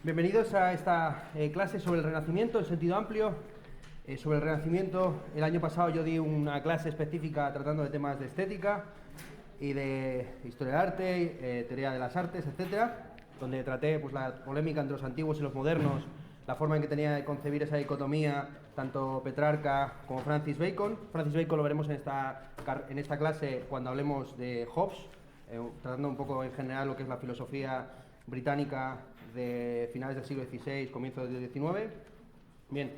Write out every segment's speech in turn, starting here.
Bienvenidos a esta clase sobre el Renacimiento en sentido amplio. Sobre el Renacimiento, el año pasado yo di una clase específica tratando de temas de estética y de historia del arte, teoría de las artes, etcétera, donde traté pues, la polémica entre los antiguos y los modernos, la forma en que tenía de concebir esa dicotomía tanto Petrarca como Francis Bacon. Francis Bacon lo veremos en esta clase cuando hablemos de Hobbes, tratando un poco en general lo que es la filosofía británica de finales del siglo XVI, comienzos del XIX. Bien,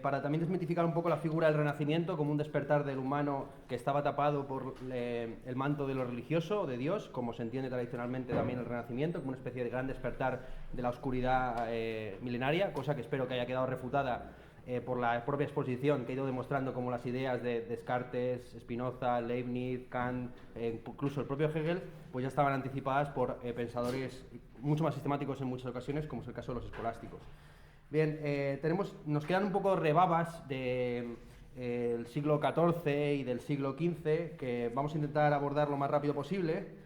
para también desmitificar un poco la figura del Renacimiento como un despertar del humano que estaba tapado por el manto de lo religioso, de Dios, como se entiende tradicionalmente también el Renacimiento, como una especie de gran despertar de la oscuridad milenaria, cosa que espero que haya quedado refutada por la propia exposición, que ha ido demostrando cómo las ideas de Descartes, Spinoza, Leibniz, Kant, incluso el propio Hegel, pues ya estaban anticipadas por pensadores mucho más sistemáticos en muchas ocasiones, como es el caso de los escolásticos. Bien, nos quedan un poco rebabas del siglo XIV y del siglo XV, que vamos a intentar abordar lo más rápido posible,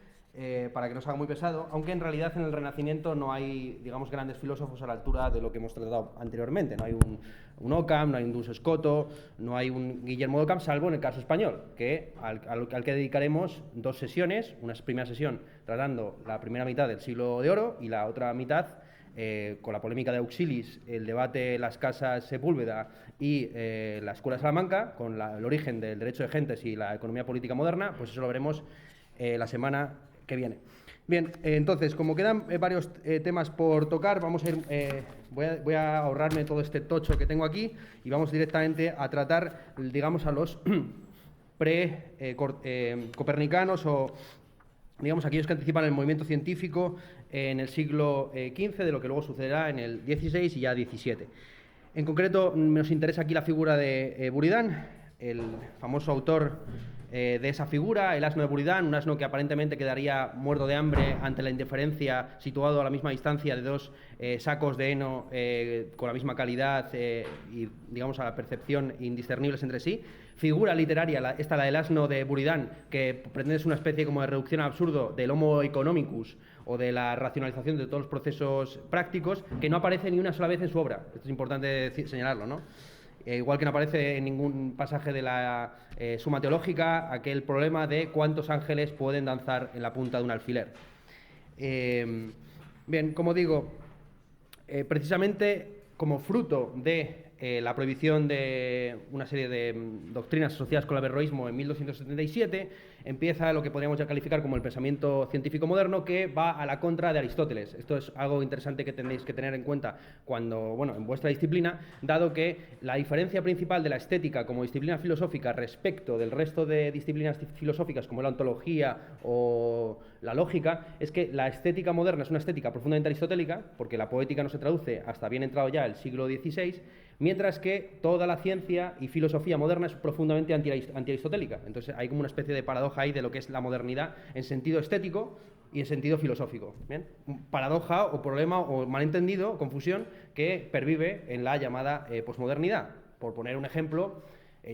para que no se haga muy pesado, aunque en realidad en el Renacimiento no hay, digamos, grandes filósofos a la altura de lo que hemos tratado anteriormente. No hay un Occam, no hay un Duns Scoto, no hay un Guillermo de Ockham, salvo en el caso español, que al que dedicaremos dos sesiones, una primera sesión tratando la primera mitad del siglo de oro y la otra mitad con la polémica de Auxilis, el debate de las casas Sepúlveda y la Escuela de Salamanca, con el origen del derecho de gentes y la economía política moderna, pues eso lo veremos la semana que viene. Bien, entonces, como quedan varios temas por tocar, vamos a ir, voy a ahorrarme todo este tocho que tengo aquí y vamos directamente a tratar, digamos, a los pre-copernicanos o, digamos, aquellos que anticipan el movimiento científico en el siglo XV, de lo que luego sucederá en el XVI y ya XVII. En concreto, nos interesa aquí la figura de Buridan, el famoso autor de esa figura, el asno de Buridan, un asno que aparentemente quedaría muerto de hambre ante la indiferencia, situado a la misma distancia de dos sacos de heno con la misma calidad y, digamos, a la percepción indiscernibles entre sí. Figura literaria, la del asno de Buridan, que pretende ser una especie como de reducción al absurdo del Homo economicus o de la racionalización de todos los procesos prácticos, que no aparece ni una sola vez en su obra. Esto es importante señalarlo, ¿no? Igual que no aparece en ningún pasaje de la Suma Teológica aquel problema de cuántos ángeles pueden danzar en la punta de un alfiler. Bien, como digo, precisamente como fruto de la prohibición de una serie de doctrinas asociadas con el averroísmo en 1277, empieza lo que podríamos ya calificar como el pensamiento científico moderno, que va a la contra de Aristóteles. Esto es algo interesante que tenéis que tener en cuenta cuando, bueno, en vuestra disciplina, dado que la diferencia principal de la estética como disciplina filosófica respecto del resto de disciplinas filosóficas como la ontología o la lógica, es que la estética moderna es una estética profundamente aristotélica, porque la poética no se traduce hasta bien entrado ya el siglo XVI, mientras que toda la ciencia y filosofía moderna es profundamente antiaristotélica. Entonces hay como una especie de paradoja ahí de lo que es la modernidad en sentido estético y en sentido filosófico. ¿Bien? Paradoja o problema o malentendido, o confusión, que pervive en la llamada posmodernidad. Por poner un ejemplo,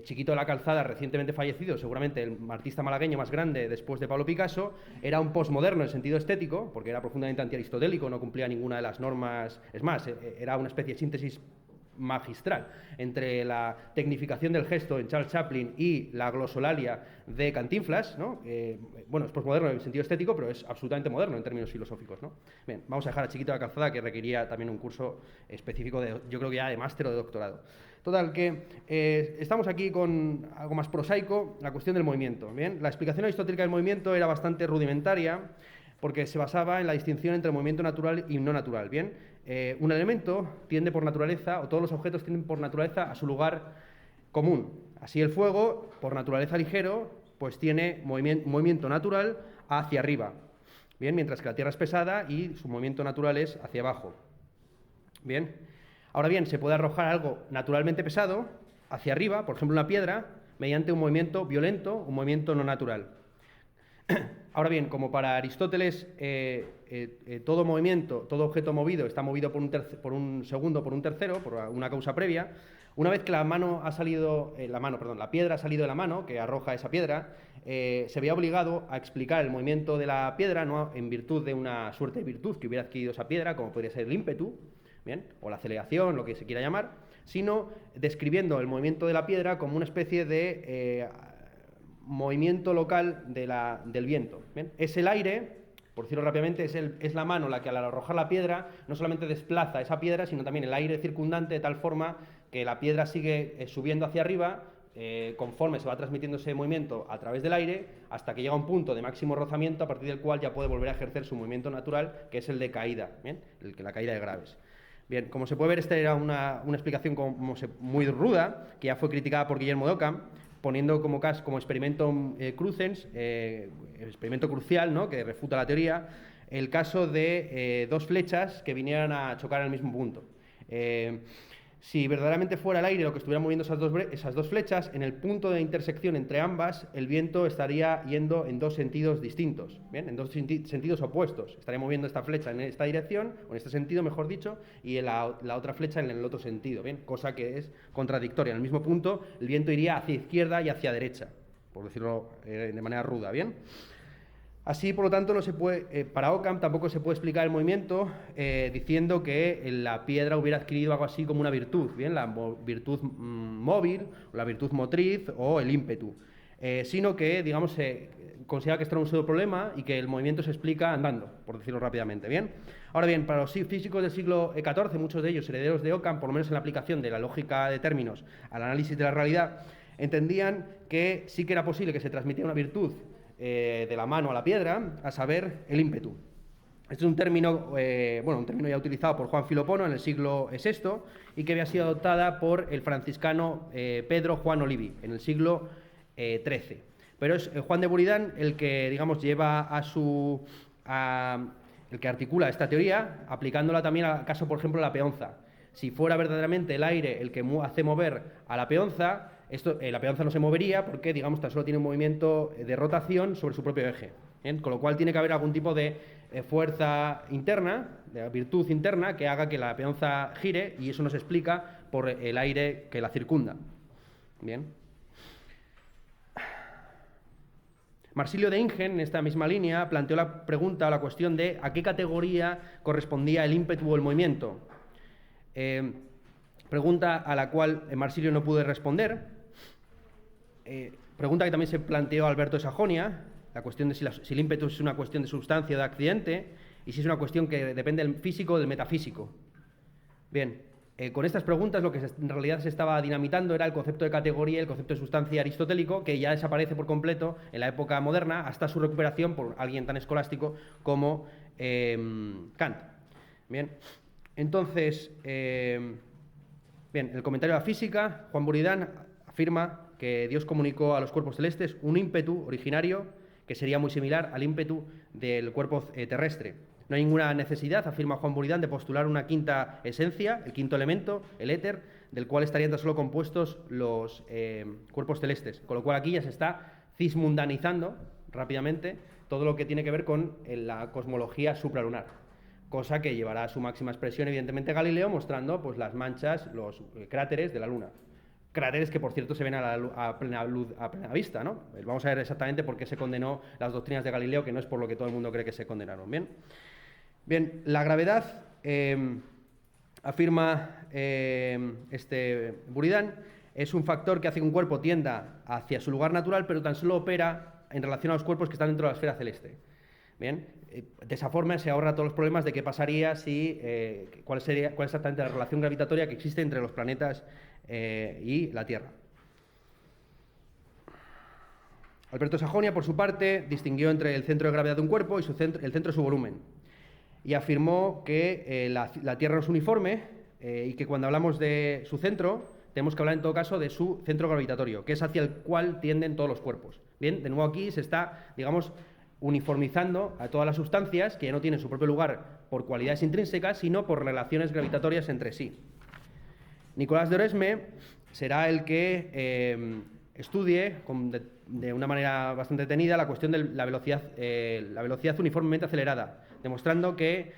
Chiquito de la Calzada, recientemente fallecido, seguramente el artista malagueño más grande después de Pablo Picasso, era un posmoderno en sentido estético, porque era profundamente antiaristotélico, no cumplía ninguna de las normas, es más, era una especie de síntesis magistral entre la tecnificación del gesto en Charles Chaplin y la glosolalia de Cantinflas, ¿no? Bueno, es posmoderno en sentido estético, pero es absolutamente moderno en términos filosóficos, ¿no? Bien, vamos a dejar a Chiquito de la Calzada, que requería también un curso específico de, yo creo que ya de máster o de doctorado. Total, que estamos aquí con algo más prosaico, la cuestión del movimiento. Bien, la explicación aristotélica del movimiento era bastante rudimentaria, porque se basaba en la distinción entre movimiento natural y no natural. Bien, un elemento tiende por naturaleza, o todos los objetos tienden por naturaleza a su lugar común. Así el fuego, por naturaleza ligero, pues tiene movimiento natural hacia arriba. Bien, mientras que la tierra es pesada y su movimiento natural es hacia abajo. Bien, ahora bien, se puede arrojar algo naturalmente pesado hacia arriba, por ejemplo una piedra, mediante un movimiento violento, un movimiento no natural. Ahora bien, como para Aristóteles todo movimiento, todo objeto movido está movido por un segundo, por un tercero, por una causa previa. Una vez que la piedra ha salido de la mano, que arroja esa piedra, se veía obligado a explicar el movimiento de la piedra, no en virtud de una suerte de virtud que hubiera adquirido esa piedra, como podría ser el ímpetu, ¿bien?, o la aceleración, lo que se quiera llamar, sino describiendo el movimiento de la piedra como una especie de movimiento local del viento. ¿Bien? Es el aire, por decirlo rápidamente, es la mano la que al arrojar la piedra no solamente desplaza esa piedra, sino también el aire circundante, de tal forma que la piedra sigue subiendo hacia arriba conforme se va transmitiendo ese movimiento a través del aire, hasta que llega a un punto de máximo rozamiento, a partir del cual ya puede volver a ejercer su movimiento natural, que es el de caída, ¿bien?, la caída de graves. Bien, como se puede ver, esta era una explicación muy ruda, que ya fue criticada por Guillermo de Ockham, poniendo como experimento cruciens, experimento crucial, ¿no?, que refuta la teoría, el caso de dos flechas que vinieran a chocar en el mismo punto. Si verdaderamente fuera el aire lo que estuviera moviendo esas dos flechas, en el punto de intersección entre ambas, el viento estaría yendo en dos sentidos distintos, ¿bien?, en dos sentidos opuestos. Estaría moviendo esta flecha en esta dirección, o en este sentido, mejor dicho, y la otra flecha en el otro sentido, ¿bien?, cosa que es contradictoria. En el mismo punto, el viento iría hacia izquierda y hacia derecha, por decirlo de manera ruda, ¿bien? Así, por lo tanto, no se puede, para Ockham tampoco se puede explicar el movimiento diciendo que la piedra hubiera adquirido algo así como una virtud, ¿bien?, la virtud móvil, o la virtud motriz o el ímpetu, sino que, digamos, se considera que esto era un pseudo problema y que el movimiento se explica andando, por decirlo rápidamente, ¿bien? Ahora bien, para los físicos del siglo XIV, muchos de ellos herederos de Ockham, por lo menos en la aplicación de la lógica de términos al análisis de la realidad, entendían que sí que era posible que se transmitiera una virtud de la mano a la piedra, a saber, el ímpetu. Este es un término ya utilizado por Juan Filopono en el siglo VI y que había sido adoptada por el franciscano Pedro Juan Olivi en el siglo XIII. Pero es Juan de Buridan el que, digamos, lleva el que articula esta teoría, aplicándola también al caso, por ejemplo, de la peonza. Si fuera verdaderamente el aire el que hace mover a la peonza, la peonza no se movería porque, digamos, tan solo tiene un movimiento de rotación sobre su propio eje, ¿bien? Con lo cual tiene que haber algún tipo de fuerza interna, de virtud interna, que haga que la peonza gire, y eso nos explica por el aire que la circunda. Bien. Marsilio de Ingen, en esta misma línea, planteó la pregunta o la cuestión de a qué categoría correspondía el ímpetu o el movimiento. Pregunta a la cual Marsilio no pudo responder. Pregunta que también se planteó Alberto de Sajonia, la cuestión de si el ímpetu es una cuestión de sustancia o de accidente, y si es una cuestión que depende del físico o del metafísico. Bien, con estas preguntas lo que en realidad se estaba dinamitando era el concepto de categoría y el concepto de sustancia aristotélico, que ya desaparece por completo en la época moderna hasta su recuperación por alguien tan escolástico como Kant. Bien, entonces, bien, el comentario de la física, Juan Buridan afirma que Dios comunicó a los cuerpos celestes un ímpetu originario que sería muy similar al ímpetu del cuerpo terrestre. No hay ninguna necesidad, afirma Juan Buridan, de postular una quinta esencia, el quinto elemento, el éter, del cual estarían tan solo compuestos los cuerpos celestes. Con lo cual aquí ya se está cismundanizando rápidamente todo lo que tiene que ver con la cosmología supralunar, cosa que llevará a su máxima expresión, evidentemente, Galileo, mostrando pues, las manchas, los cráteres de la Luna. Cráteres que, por cierto, se ven a plena vista, ¿no? Vamos a ver exactamente por qué se condenó las doctrinas de Galileo, que no es por lo que todo el mundo cree que se condenaron. Bien, la gravedad, afirma Buridan, es un factor que hace que un cuerpo tienda hacia su lugar natural, pero tan solo opera en relación a los cuerpos que están dentro de la esfera celeste. Bien, de esa forma se ahorra todos los problemas de qué pasaría si, cuál es exactamente la relación gravitatoria que existe entre los planetas y la Tierra. Alberto Sajonia, por su parte, distinguió entre el centro de gravedad de un cuerpo y el centro de su volumen, y afirmó que la Tierra no es uniforme y que cuando hablamos de su centro tenemos que hablar en todo caso de su centro gravitatorio, que es hacia el cual tienden todos los cuerpos. Bien, de nuevo aquí se está, digamos, uniformizando a todas las sustancias que ya no tienen su propio lugar por cualidades intrínsecas, sino por relaciones gravitatorias entre sí. Nicolás de Oresme será el que estudie de una manera bastante detenida la cuestión de la velocidad uniformemente acelerada, demostrando que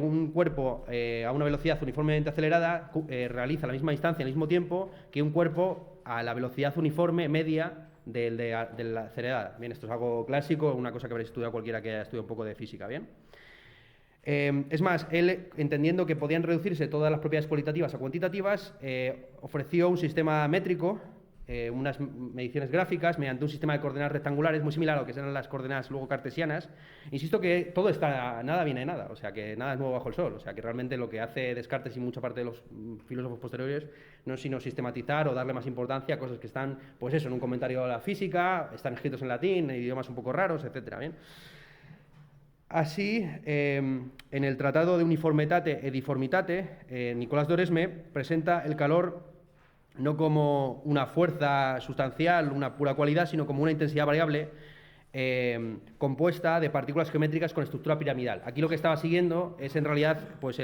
un cuerpo a una velocidad uniformemente acelerada realiza la misma distancia al mismo tiempo que un cuerpo a la velocidad uniforme media de la acelerada. Bien, esto es algo clásico, una cosa que habréis estudiado cualquiera que haya estudiado un poco de física, ¿bien? Es más, él, entendiendo que podían reducirse todas las propiedades cualitativas a cuantitativas, ofreció un sistema métrico, unas mediciones gráficas mediante un sistema de coordenadas rectangulares muy similar a lo que eran las coordenadas luego cartesianas. Insisto que todo está, nada viene de nada, o sea que nada es nuevo bajo el sol, o sea que realmente lo que hace Descartes y mucha parte de los filósofos posteriores no es sino sistematizar o darle más importancia a cosas que están, pues eso, en un comentario a la física, están escritos en latín, en idiomas un poco raros, etcétera, ¿bien? Así, en el Tratado de Uniformitate e Difformitate, Nicolás d'Oresme presenta el calor no como una fuerza sustancial, una pura cualidad, sino como una intensidad variable compuesta de partículas geométricas con estructura piramidal. Aquí lo que estaba siguiendo es en realidad pues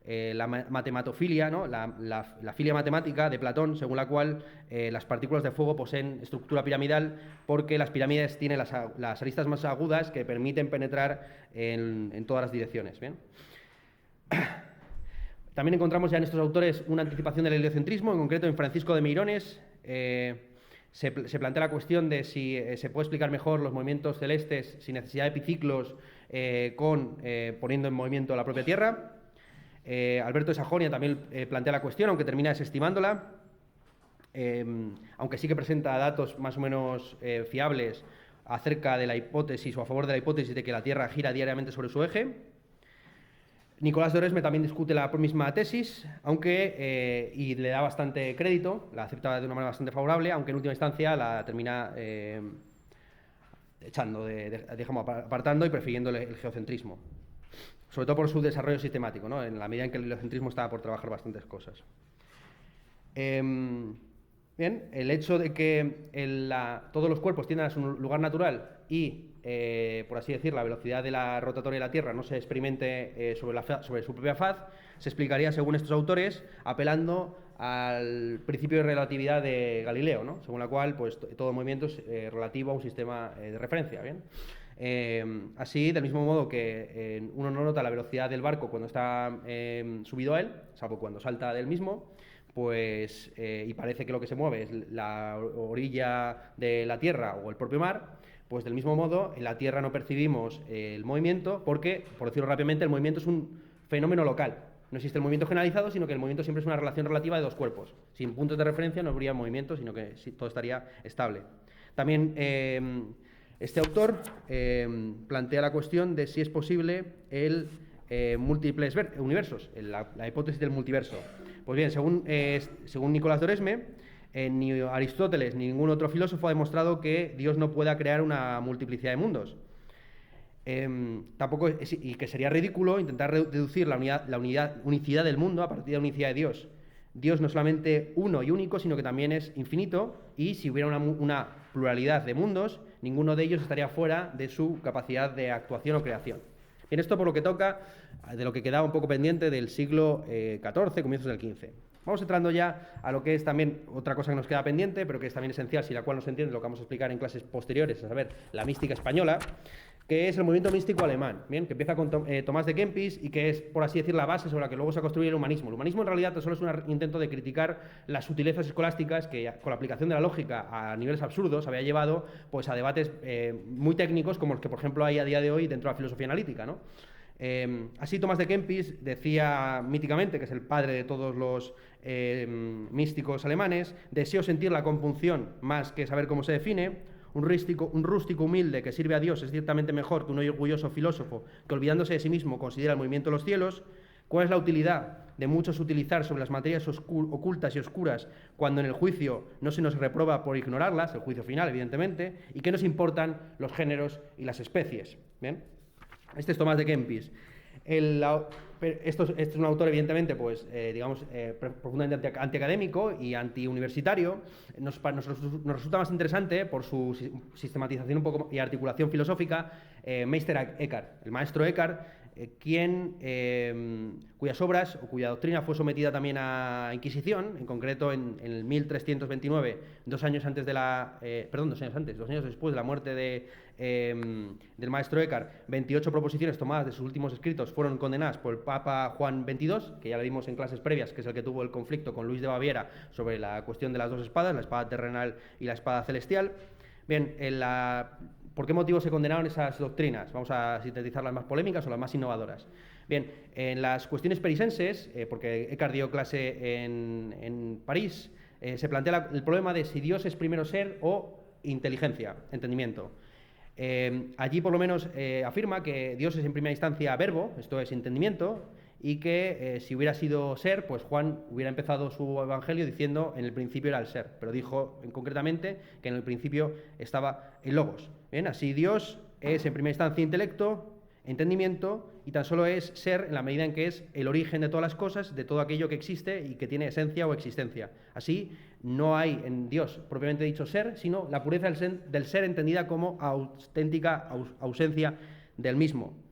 la matematofilia, ¿no? la filia matemática de Platón, según la cual las partículas de fuego poseen estructura piramidal porque las pirámides tienen las aristas más agudas que permiten penetrar en todas las direcciones. ¿Bien? También encontramos ya en estos autores una anticipación del heliocentrismo, en concreto en Francisco de Meirones. Se plantea la cuestión de si se puede explicar mejor los movimientos celestes sin necesidad de epiciclos poniendo en movimiento la propia Tierra. Alberto de Sajonia también plantea la cuestión, aunque termina desestimándola, aunque sí que presenta datos más o menos fiables acerca de la hipótesis o a favor de la hipótesis de que la Tierra gira diariamente sobre su eje. Nicolás d'Oresme también discute la misma tesis, aunque y le da bastante crédito, la acepta de una manera bastante favorable, aunque en última instancia la termina apartando y prefiriendo el geocentrismo, sobre todo por su desarrollo sistemático, ¿no? En la medida en que el heliocentrismo estaba por trabajar bastantes cosas. Bien, el hecho de que todos los cuerpos tiendan a su lugar natural y, por así decir, la velocidad de la rotatoria de la Tierra no se experimente sobre su propia faz, se explicaría, según estos autores, apelando al principio de relatividad de Galileo, ¿no? Según la cual pues, todo movimiento es relativo a un sistema de referencia. ¿Bien? Así, del mismo modo que uno no nota la velocidad del barco cuando está subido a él, salvo cuando salta del mismo, pues, y parece que lo que se mueve es la orilla de la Tierra o el propio mar, pues del mismo modo en la Tierra no percibimos el movimiento porque, por decirlo rápidamente, el movimiento es un fenómeno local. No existe el movimiento generalizado, sino que el movimiento siempre es una relación relativa de dos cuerpos. Sin puntos de referencia no habría movimiento, sino que todo estaría estable. También este autor plantea la cuestión de si es posible el múltiples universos, la hipótesis del multiverso. Pues bien, según Nicolás d'Oresme, ni Aristóteles ni ningún otro filósofo ha demostrado que Dios no pueda crear una multiplicidad de mundos. Y que sería ridículo intentar deducir la unicidad del mundo a partir de la unicidad de Dios. Dios no es solamente uno y único, sino que también es infinito, y si hubiera una pluralidad de mundos, ninguno de ellos estaría fuera de su capacidad de actuación o creación. Bien, esto por lo que toca de lo que quedaba un poco pendiente del siglo XIV, comienzos del XV. Vamos entrando ya a lo que es también otra cosa que nos queda pendiente, pero que es también esencial, si la cual no se entiende, lo que vamos a explicar en clases posteriores, a saber, la mística española, que es el movimiento místico alemán, ¿bien? Que empieza con Tomás de Kempis y que es, por así decir, la base sobre la que luego se ha construido el humanismo. El humanismo en realidad solo es un intento de criticar las sutilezas escolásticas que, con la aplicación de la lógica a niveles absurdos, había llevado pues, a debates muy técnicos como los que, por ejemplo, hay a día de hoy dentro de la filosofía analítica, ¿no? Así Tomás de Kempis decía míticamente, que es el padre de todos los místicos alemanes: deseo sentir la compunción más que saber cómo se define. Un rústico humilde que sirve a Dios es ciertamente mejor que un orgulloso filósofo que, olvidándose de sí mismo, considera el movimiento de los cielos. ¿Cuál es la utilidad de muchos utilizar sobre las materias ocultas y oscuras cuando en el juicio no se nos reprueba por ignorarlas, el juicio final, evidentemente? ¿Y qué nos importan los géneros y las especies? ¿Bien? Este es Tomás de Kempis. Este es un autor, evidentemente, pues, profundamente antiacadémico y antiuniversitario. Nos resulta más interesante, por su sistematización un poco y articulación filosófica, Meister Eckhart, el maestro Eckhart, cuyas obras o cuya doctrina fue sometida también a Inquisición, en concreto en el 1329, 2 años antes después de la muerte del maestro Eckhart. 28 proposiciones tomadas de sus últimos escritos fueron condenadas por el Papa Juan XXII, que ya lo vimos en clases previas, que es el que tuvo el conflicto con Luis de Baviera sobre la cuestión de las dos espadas, la espada terrenal y la espada celestial. Bien, ¿por qué motivo se condenaron esas doctrinas? Vamos a sintetizar las más polémicas o las más innovadoras. Bien, en las cuestiones perisenses, porque Eckhart dio clase en París, se plantea el problema de si Dios es primero ser o inteligencia, entendimiento. Allí por lo menos afirma que Dios es en primera instancia verbo, esto es entendimiento, y que si hubiera sido ser, pues Juan hubiera empezado su evangelio diciendo en el principio era el ser, pero dijo concretamente que en el principio estaba el logos. Bien, así Dios es en primera instancia intelecto, entendimiento, y tan solo es ser en la medida en que es el origen de todas las cosas, de todo aquello que existe y que tiene esencia o existencia. Así no hay en Dios propiamente dicho ser, sino la pureza del ser entendida como auténtica ausencia del mismo.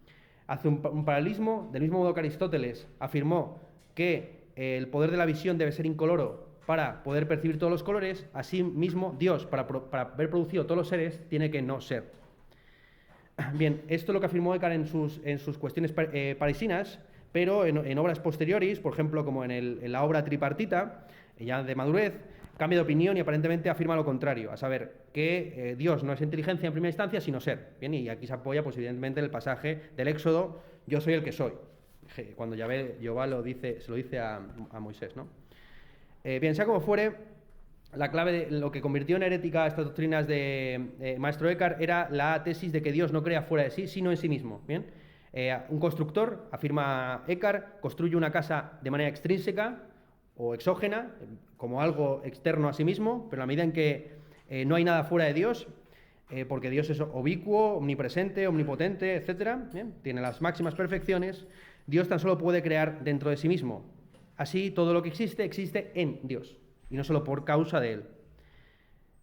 Hace un paralelismo, del mismo modo que Aristóteles afirmó que el poder de la visión debe ser incoloro para poder percibir todos los colores, así mismo Dios, para haber producido todos los seres, tiene que no ser. Bien, esto es lo que afirmó Eckhart en sus cuestiones parisinas, pero en obras posteriores, por ejemplo, como en la obra tripartita, ya de madurez, cambia de opinión y aparentemente afirma lo contrario, a saber que Dios no es inteligencia en primera instancia, sino ser. Bien, y aquí se apoya, pues evidentemente, en el pasaje del Éxodo, yo soy el que soy, cuando Jehová se lo dice a Moisés, ¿no? Bien, sea como fuere, la clave de lo que convirtió en herética estas doctrinas de maestro Eckhart era la tesis de que Dios no crea fuera de sí, sino en sí mismo. Bien, un constructor, afirma Eckhart, construye una casa de manera extrínseca o exógena, como algo externo a sí mismo, pero en la medida en que no hay nada fuera de Dios, porque Dios es ubicuo, omnipresente, omnipotente, etc., ¿bien? Tiene las máximas perfecciones, Dios tan solo puede crear dentro de sí mismo. Así, todo lo que existe en Dios, y no solo por causa de él.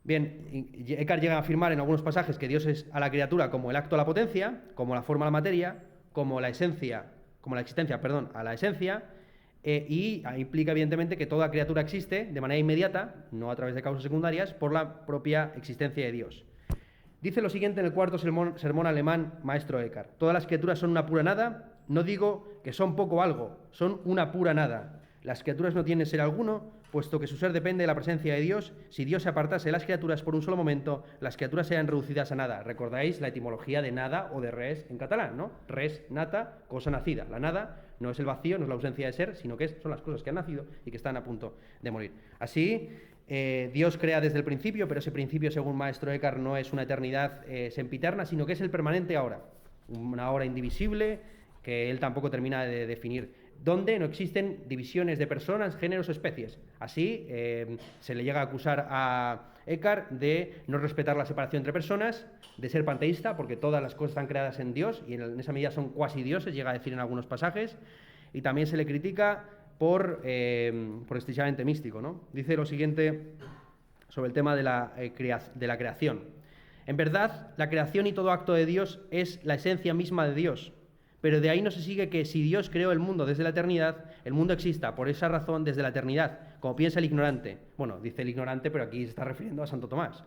Bien, Eckhart llega a afirmar en algunos pasajes que Dios es a la criatura como el acto a la potencia, como la forma a la materia, como la existencia a la esencia, y implica evidentemente que toda criatura existe de manera inmediata, no a través de causas secundarias, por la propia existencia de Dios. Dice lo siguiente en el cuarto sermón alemán maestro Eckhart: todas las criaturas son una pura nada, no digo que son poco o algo, son una pura nada. Las criaturas no tienen ser alguno, puesto que su ser depende de la presencia de Dios. Si Dios se apartase de las criaturas por un solo momento, las criaturas serían reducidas a nada. ¿Recordáis la etimología de nada o de res en catalán, no? Res, nata, cosa nacida. La nada no es el vacío, no es la ausencia de ser, sino que son las cosas que han nacido y que están a punto de morir. Así, Dios crea desde el principio, pero ese principio, según maestro Eckhart, no es una eternidad sempiterna, sino que es el permanente ahora. Una hora indivisible que él tampoco termina de definir, donde no existen divisiones de personas, géneros o especies. Así, se le llega a acusar a Eckhart de no respetar la separación entre personas, de ser panteísta, porque todas las cosas están creadas en Dios, y en esa medida son cuasi dioses, llega a decir en algunos pasajes, y también se le critica por excesivamente místico, ¿no? Dice lo siguiente sobre el tema de la creación. En verdad, la creación y todo acto de Dios es la esencia misma de Dios. Pero de ahí no se sigue que si Dios creó el mundo desde la eternidad, el mundo exista por esa razón desde la eternidad, como piensa el ignorante. Bueno, dice el ignorante, pero aquí se está refiriendo a Santo Tomás.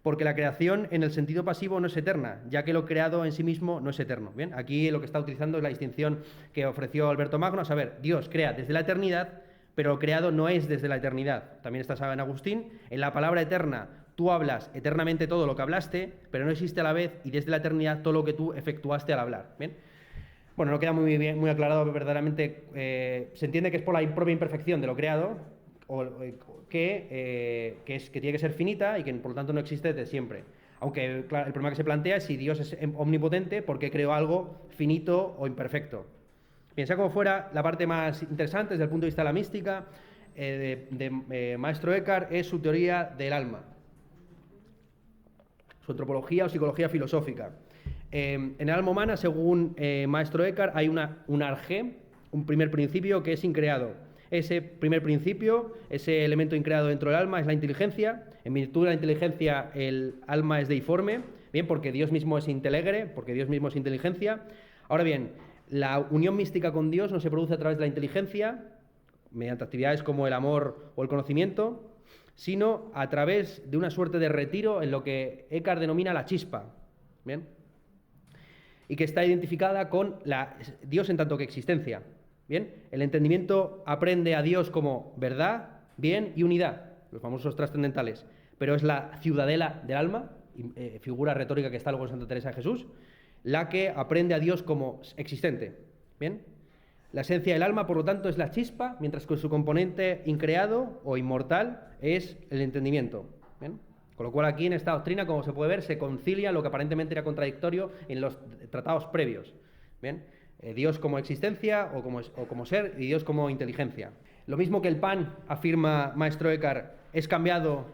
Porque la creación en el sentido pasivo no es eterna, ya que lo creado en sí mismo no es eterno. Bien, aquí lo que está utilizando es la distinción que ofreció Alberto Magno, a saber, Dios crea desde la eternidad, pero lo creado no es desde la eternidad. También está San Agustín. En la palabra eterna, tú hablas eternamente todo lo que hablaste, pero no existe a la vez y desde la eternidad todo lo que tú efectuaste al hablar. Bien. Bueno, no queda muy aclarado, verdaderamente se entiende que es por la propia imperfección de lo creado, que tiene que ser finita y que por lo tanto no existe desde siempre. Aunque claro, el problema que se plantea es si Dios es omnipotente, ¿por qué creó algo finito o imperfecto? Bien, sea como fuera, la parte más interesante desde el punto de vista de la mística de maestro Eckhart es su teoría del alma, su antropología o psicología filosófica. En el alma humana, según maestro Eckhart, hay un arjé, un primer principio que es increado. Ese primer principio, ese elemento increado dentro del alma es la inteligencia. En virtud de la inteligencia el alma es deiforme, bien, porque Dios mismo es intelegre, porque Dios mismo es inteligencia. Ahora bien, La unión mística con Dios no se produce a través de la inteligencia, mediante actividades como el amor o el conocimiento, sino a través de una suerte de retiro en lo que Eckhart denomina la chispa, ¿bien? Y que está identificada con Dios en tanto que existencia, ¿bien? El entendimiento aprende a Dios como verdad, bien y unidad, los famosos trascendentales, pero es la ciudadela del alma, figura retórica que está luego en Santa Teresa de Jesús, la que aprende a Dios como existente, ¿bien? La esencia del alma, por lo tanto, es la chispa, mientras que su componente increado o inmortal es el entendimiento, ¿bien? Con lo cual aquí en esta doctrina, como se puede ver, se concilia lo que aparentemente era contradictorio en los tratados previos, ¿bien? Dios como existencia o como ser y Dios como inteligencia. Lo mismo que el pan, afirma Maestro Eckhart, es cambiado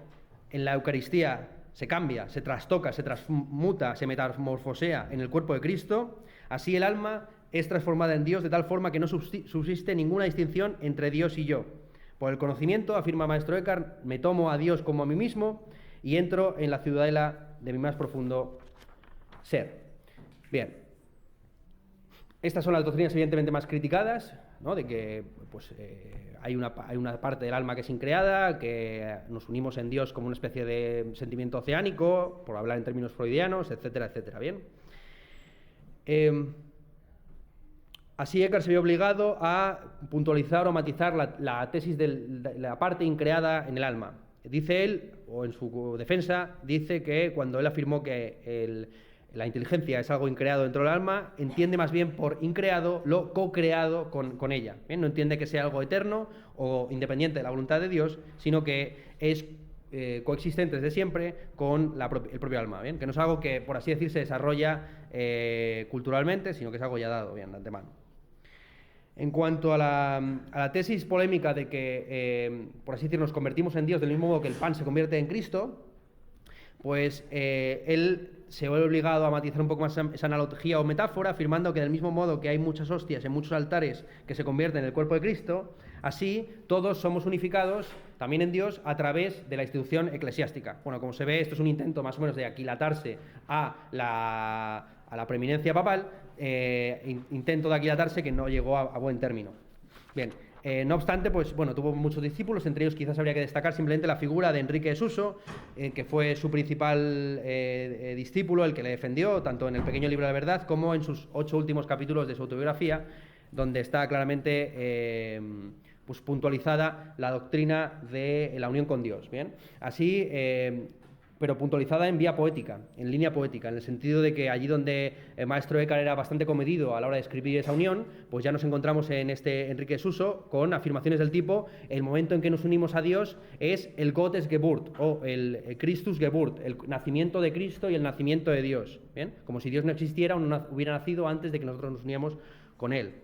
en la Eucaristía, se cambia, se trastoca, se transmuta, se metamorfosea en el cuerpo de Cristo, así el alma es transformada en Dios de tal forma que no subsiste ninguna distinción entre Dios y yo. Por el conocimiento, afirma Maestro Eckhart, me tomo a Dios como a mí mismo y entro en la ciudadela de mi más profundo ser. Bien. Estas son las doctrinas evidentemente más criticadas, ¿no? De que pues, hay una parte del alma que es increada, que nos unimos en Dios como una especie de sentimiento oceánico, por hablar en términos freudianos, etcétera, etcétera. Bien. Así Eckhart se vio obligado a puntualizar o matizar la tesis de la parte increada en el alma. Dice él, o en su defensa, dice que cuando él afirmó que la inteligencia es algo increado dentro del alma, entiende más bien por increado lo co-creado con ella. ¿Bien? No entiende que sea algo eterno o independiente de la voluntad de Dios, sino que es coexistente desde siempre con el propio alma, ¿bien? Que no es algo que, por así decir, se desarrolla culturalmente, sino que es algo ya dado, bien, de antemano. En cuanto a la tesis polémica de que, por así decir, nos convertimos en Dios del mismo modo que el pan se convierte en Cristo, pues él se ve obligado a matizar un poco más esa analogía o metáfora, afirmando que del mismo modo que hay muchas hostias en muchos altares que se convierten en el cuerpo de Cristo, así todos somos unificados también en Dios a través de la institución eclesiástica. Bueno, como se ve, esto es un intento más o menos de aquilatarse a la preeminencia papal, intento de aquilatarse que no llegó a buen término. Bien, no obstante, pues bueno, tuvo muchos discípulos, entre ellos quizás habría que destacar simplemente la figura de Enrique de Suso, que fue su principal discípulo, el que le defendió, tanto en el pequeño libro de la verdad como en sus 8 últimos capítulos de su autobiografía, donde está claramente pues puntualizada la doctrina de la unión con Dios. Bien, así, pero puntualizada en vía poética, en línea poética, en el sentido de que allí donde el maestro Eckhart era bastante comedido a la hora de escribir esa unión, pues ya nos encontramos en este Enrique Suso con afirmaciones del tipo: el momento en que nos unimos a Dios es el Gottesgeburt o el Christusgeburt, el nacimiento de Cristo y el nacimiento de Dios. Bien, como si Dios no existiera o no hubiera nacido antes de que nosotros nos uniéramos con Él.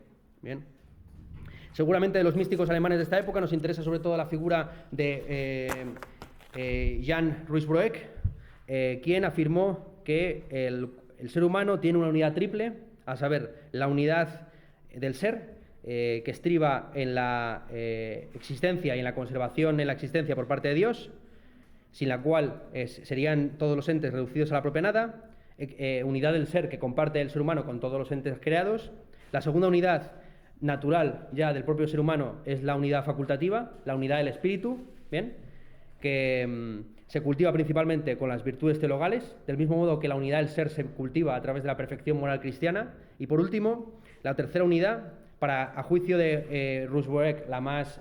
Bien. Seguramente de los místicos alemanes de esta época nos interesa sobre todo la figura de Jan Ruysbroeck, quien afirmó que el ser humano tiene una unidad triple, a saber, la unidad del ser, que estriba en la existencia y en la conservación en la existencia por parte de Dios, sin la cual serían todos los entes reducidos a la propia nada, unidad del ser que comparte el ser humano con todos los entes creados. La segunda unidad natural ya del propio ser humano es la unidad facultativa, la unidad del espíritu, ¿bien?, que se cultiva principalmente con las virtudes teologales, del mismo modo que la unidad del ser se cultiva a través de la perfección moral cristiana. Y por último, la tercera unidad, a juicio de Ruysbroeck, la más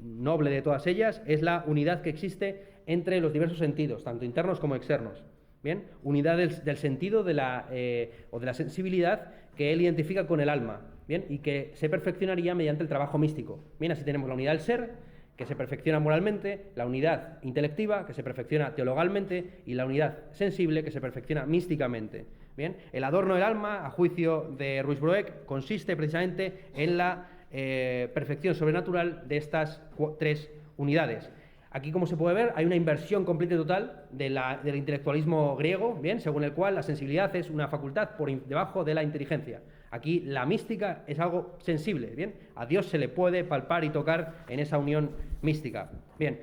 noble de todas ellas, es la unidad que existe entre los diversos sentidos, tanto internos como externos. Bien, unidad del sentido o de la sensibilidad que él identifica con el alma, bien, y que se perfeccionaría mediante el trabajo místico. Bien, así tenemos la unidad del ser, que se perfecciona moralmente, la unidad intelectiva, que se perfecciona teologalmente, y la unidad sensible, que se perfecciona místicamente. Bien, el adorno del alma, a juicio de Ruysbroeck, consiste precisamente en la perfección sobrenatural de estas 3 unidades. Aquí, como se puede ver, hay una inversión completa y total del intelectualismo griego, bien, según el cual la sensibilidad es una facultad por debajo de la inteligencia. Aquí la mística es algo sensible, bien, a Dios se le puede palpar y tocar en esa unión mística. Bien,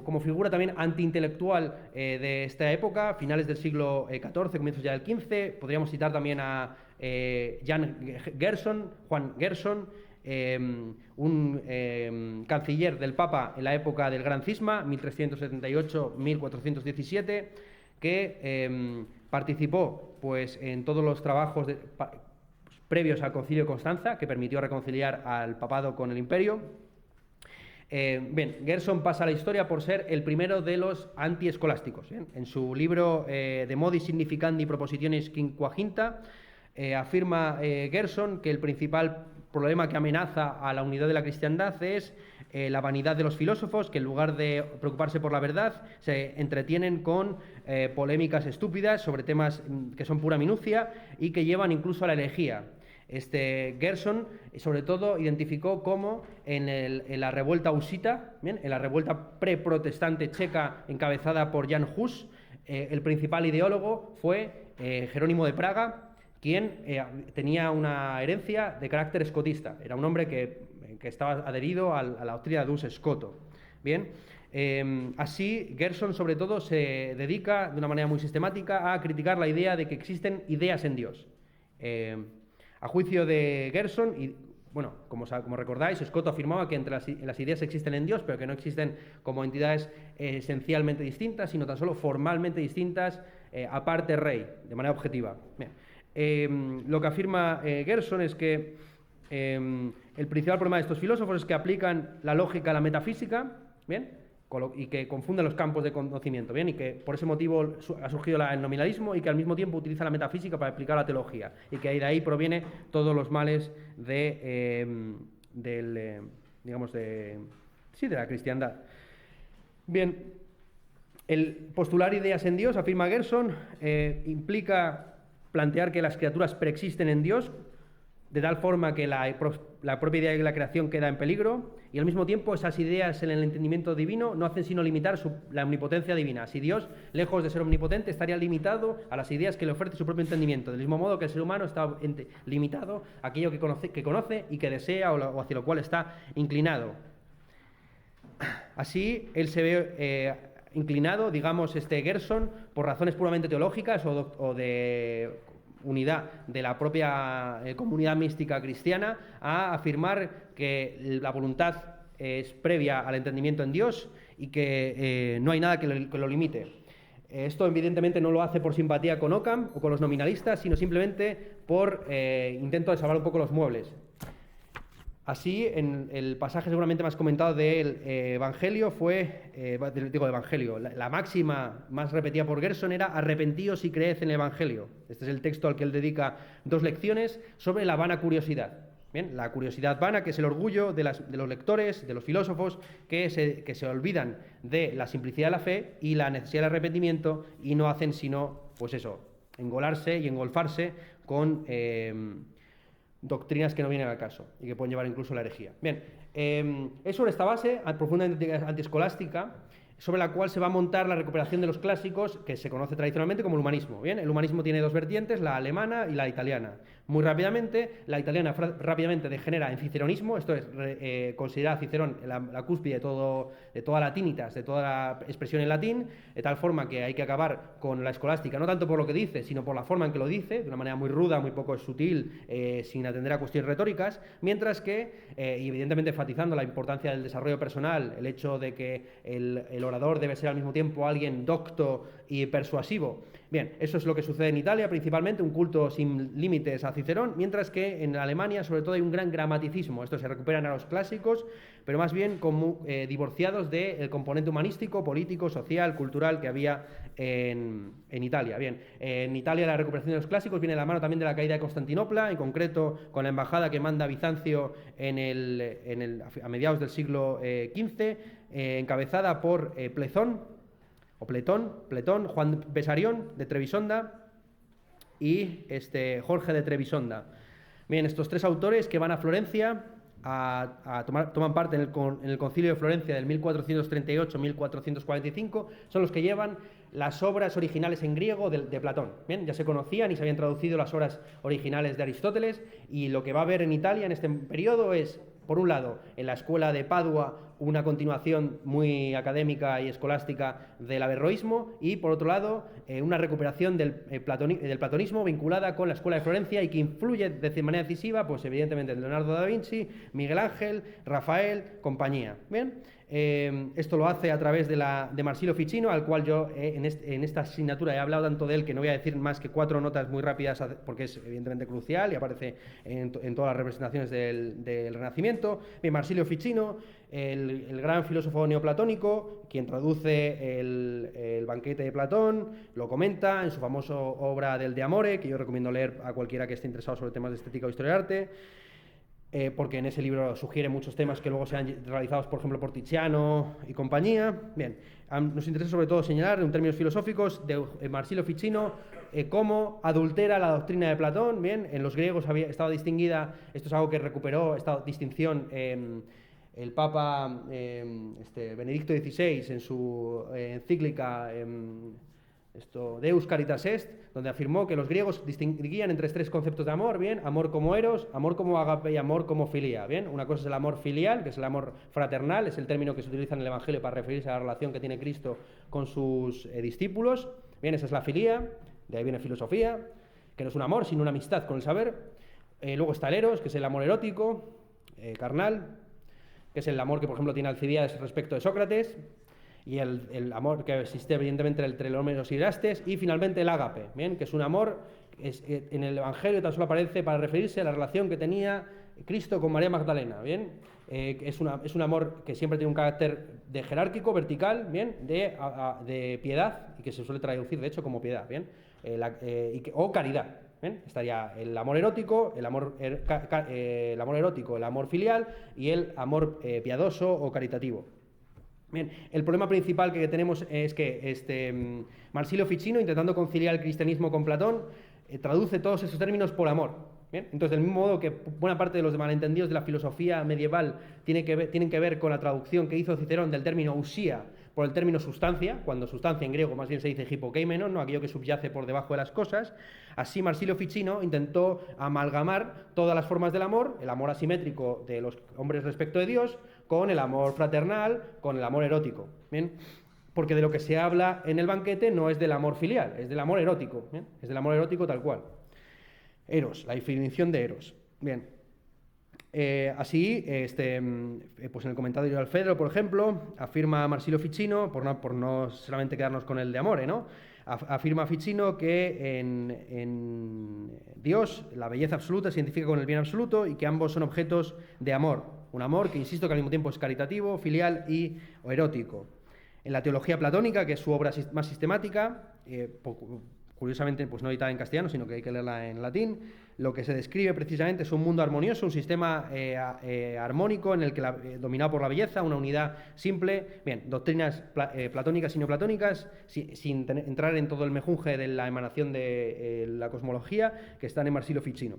como figura también antiintelectual de esta época, finales del siglo XIV, comienzos ya del XV. Podríamos citar también a Juan Gerson, un canciller del Papa en la época del Gran Cisma, 1378-1417, que participó pues, en todos los trabajos previos al Concilio de Constanza, que permitió reconciliar al papado con el imperio. Bien, Gerson pasa a la historia por ser el primero de los antiescolásticos. ¿Bien? En su libro De Modis Significandi Propositionis Quinquaginta, afirma Gerson que el principal problema que amenaza a la unidad de la cristiandad es la vanidad de los filósofos, que en lugar de preocuparse por la verdad, se entretienen con polémicas estúpidas sobre temas que son pura minucia y que llevan incluso a la herejía. Gerson, sobre todo, identificó cómo en la revuelta husita, ¿bien? En la revuelta preprotestante checa encabezada por Jan Hus, el principal ideólogo fue Jerónimo de Praga, quien tenía una herencia de carácter escotista. Era un hombre que estaba adherido a la doctrina de Duns Scoto. Bien, así Gerson sobre todo se dedica de una manera muy sistemática a criticar la idea de que existen ideas en Dios. A juicio de Gerson, y bueno, como recordáis, Scoto afirmaba que entre las ideas existen en Dios, pero que no existen como entidades esencialmente distintas, sino tan solo formalmente distintas, aparte rey, de manera objetiva. Bien. Lo que afirma Gerson es que el principal problema de estos filósofos es que aplican la lógica a la metafísica, ¿bien? Y que confunden los campos de conocimiento, ¿bien? Y que por ese motivo ha surgido el nominalismo y que al mismo tiempo utiliza la metafísica para explicar la teología y que de ahí proviene todos los males de la cristiandad. Bien, el postular ideas en Dios, afirma Gerson, implica plantear que las criaturas preexisten en Dios, de tal forma que la propia idea de la creación queda en peligro, y al mismo tiempo esas ideas en el entendimiento divino no hacen sino limitar la omnipotencia divina. Si Dios, lejos de ser omnipotente, estaría limitado a las ideas que le ofrece su propio entendimiento, del mismo modo que el ser humano está limitado a aquello que conoce y que desea o hacia lo cual está inclinado. Así, él se ve inclinado, digamos, Gerson, por razones puramente teológicas o de unidad de la propia comunidad mística cristiana, a afirmar que la voluntad es previa al entendimiento en Dios y que no hay nada que lo limite. Esto evidentemente no lo hace por simpatía con Occam o con los nominalistas, sino simplemente por intento de salvar un poco los muebles. Así, en el pasaje seguramente más comentado del Evangelio la máxima más repetida por Gerson era arrepentíos y creed en el Evangelio. Este es el texto al que él dedica 2 lecciones sobre la vana curiosidad. Bien, la curiosidad vana, que es el orgullo de los lectores, de los filósofos, que se olvidan de la simplicidad de la fe y la necesidad del arrepentimiento y no hacen sino, pues eso, engolarse y engolfarse con doctrinas que no vienen al caso y que pueden llevar incluso a la herejía. Bien, es sobre esta base profundamente antiescolástica sobre la cual se va a montar la recuperación de los clásicos, que se conoce tradicionalmente como el humanismo. Bien, el humanismo tiene 2 vertientes, la alemana y la italiana. Muy rápidamente, la italiana rápidamente degenera en ciceronismo, esto es, considera a Cicerón la cúspide de toda la tinitas, de toda la expresión en latín, de tal forma que hay que acabar con la escolástica, no tanto por lo que dice, sino por la forma en que lo dice, de una manera muy ruda, muy poco sutil, sin atender a cuestiones retóricas, mientras que, y evidentemente enfatizando la importancia del desarrollo personal, el hecho de que el orador debe ser al mismo tiempo alguien docto y persuasivo. Bien, eso es lo que sucede en Italia, principalmente, un culto sin límites a Cicerón, mientras que en Alemania, sobre todo, hay un gran gramaticismo. Estos se recuperan a los clásicos, pero más bien como divorciados del componente humanístico, político, social, cultural que había en Italia. Bien, en Italia la recuperación de los clásicos viene de la mano también de la caída de Constantinopla, en concreto con la embajada que manda Bizancio a mediados del siglo XV, encabezada por Pletón, Juan Besarión de Trebisonda y Jorge de Trebisonda. Bien, estos 3 autores que van a Florencia toman parte en el Concilio de Florencia del 1438-1445, son los que llevan las obras originales en griego de Platón. Bien, ya se conocían y se habían traducido las obras originales de Aristóteles, y lo que va a haber en Italia en este periodo es, por un lado, en la escuela de Padua, una continuación muy académica y escolástica del averroísmo, y por otro lado una recuperación del platonismo vinculada con la escuela de Florencia y que influye de manera decisiva, pues evidentemente Leonardo da Vinci, Miguel Ángel, Rafael, compañía. Bien, esto lo hace a través de Marsilio Ficino, al cual yo en esta asignatura he hablado tanto de él que no voy a decir más que 4 notas muy rápidas porque es evidentemente crucial y aparece en todas las representaciones del Renacimiento. Bien, Marsilio Ficino, el gran filósofo neoplatónico, quien traduce el banquete de Platón, lo comenta en su famosa obra del De Amore, que yo recomiendo leer a cualquiera que esté interesado sobre temas de estética o historia del arte, porque en ese libro sugiere muchos temas que luego se han realizados, por ejemplo, por Tiziano y compañía. Bien, nos interesa sobre todo señalar, en términos filosóficos, de Marsilio Ficino, cómo adultera la doctrina de Platón. Bien, en los griegos había estado distinguida, esto es algo que recuperó esta distinción el Papa Benedicto XVI en su encíclica Deus Caritas Est, donde afirmó que los griegos distinguían entre 3 conceptos de amor, bien, amor como eros, amor como agape y amor como filía, bien. Una cosa es el amor filial, que es el amor fraternal, es el término que se utiliza en el Evangelio para referirse a la relación que tiene Cristo con sus discípulos, bien, esa es la filía, de ahí viene filosofía, que no es un amor, sino una amistad con el saber. Luego está el eros, que es el amor erótico, carnal, que es el amor que, por ejemplo, tiene Alcibiades respecto de Sócrates, y el amor que existe evidentemente entre el Homeros y Erastes, y finalmente el ágape, ¿bien? Que es un amor en el Evangelio tan solo aparece para referirse a la relación que tenía Cristo con María Magdalena, ¿bien? Es un amor que siempre tiene un carácter de jerárquico, vertical, ¿bien? De piedad, y que se suele traducir de hecho como piedad, ¿bien? O caridad, ¿bien? Estaría el amor erótico, el amor erótico, el amor filial y el amor piadoso o caritativo. Bien, el problema principal que tenemos es que Marsilio Ficino, intentando conciliar el cristianismo con Platón, traduce todos esos términos por amor. Bien, entonces, del mismo modo que buena parte de los malentendidos de la filosofía medieval tienen que ver con la traducción que hizo Cicerón del término usía por el término sustancia, cuando sustancia en griego más bien se dice hipokeimenon, ¿no? Aquello que subyace por debajo de las cosas. Así Marsilio Ficino intentó amalgamar todas las formas del amor, el amor asimétrico de los hombres respecto de Dios, con el amor fraternal, con el amor erótico. ¿Bien? Porque de lo que se habla en el banquete no es del amor filial, es del amor erótico. ¿Bien? Es del amor erótico tal cual. Eros, la definición de eros. Bien. Así, pues en el comentario de Alfredo, por ejemplo, afirma Marsilio Ficino, por no solamente quedarnos con el de Amore, ¿no? Afirma Ficino que en Dios la belleza absoluta se identifica con el bien absoluto y que ambos son objetos de amor. Un amor que, insisto, que al mismo tiempo es caritativo, filial o erótico. En la teología platónica, que es su obra más sistemática, curiosamente pues no editada en castellano, sino que hay que leerla en latín, lo que se describe precisamente es un mundo armonioso, un sistema armónico en el que dominado por la belleza, una unidad simple, bien, doctrinas platónicas y neoplatónicas, sin entrar en todo el mejunje de la emanación de la cosmología que están en Marsilio Ficino.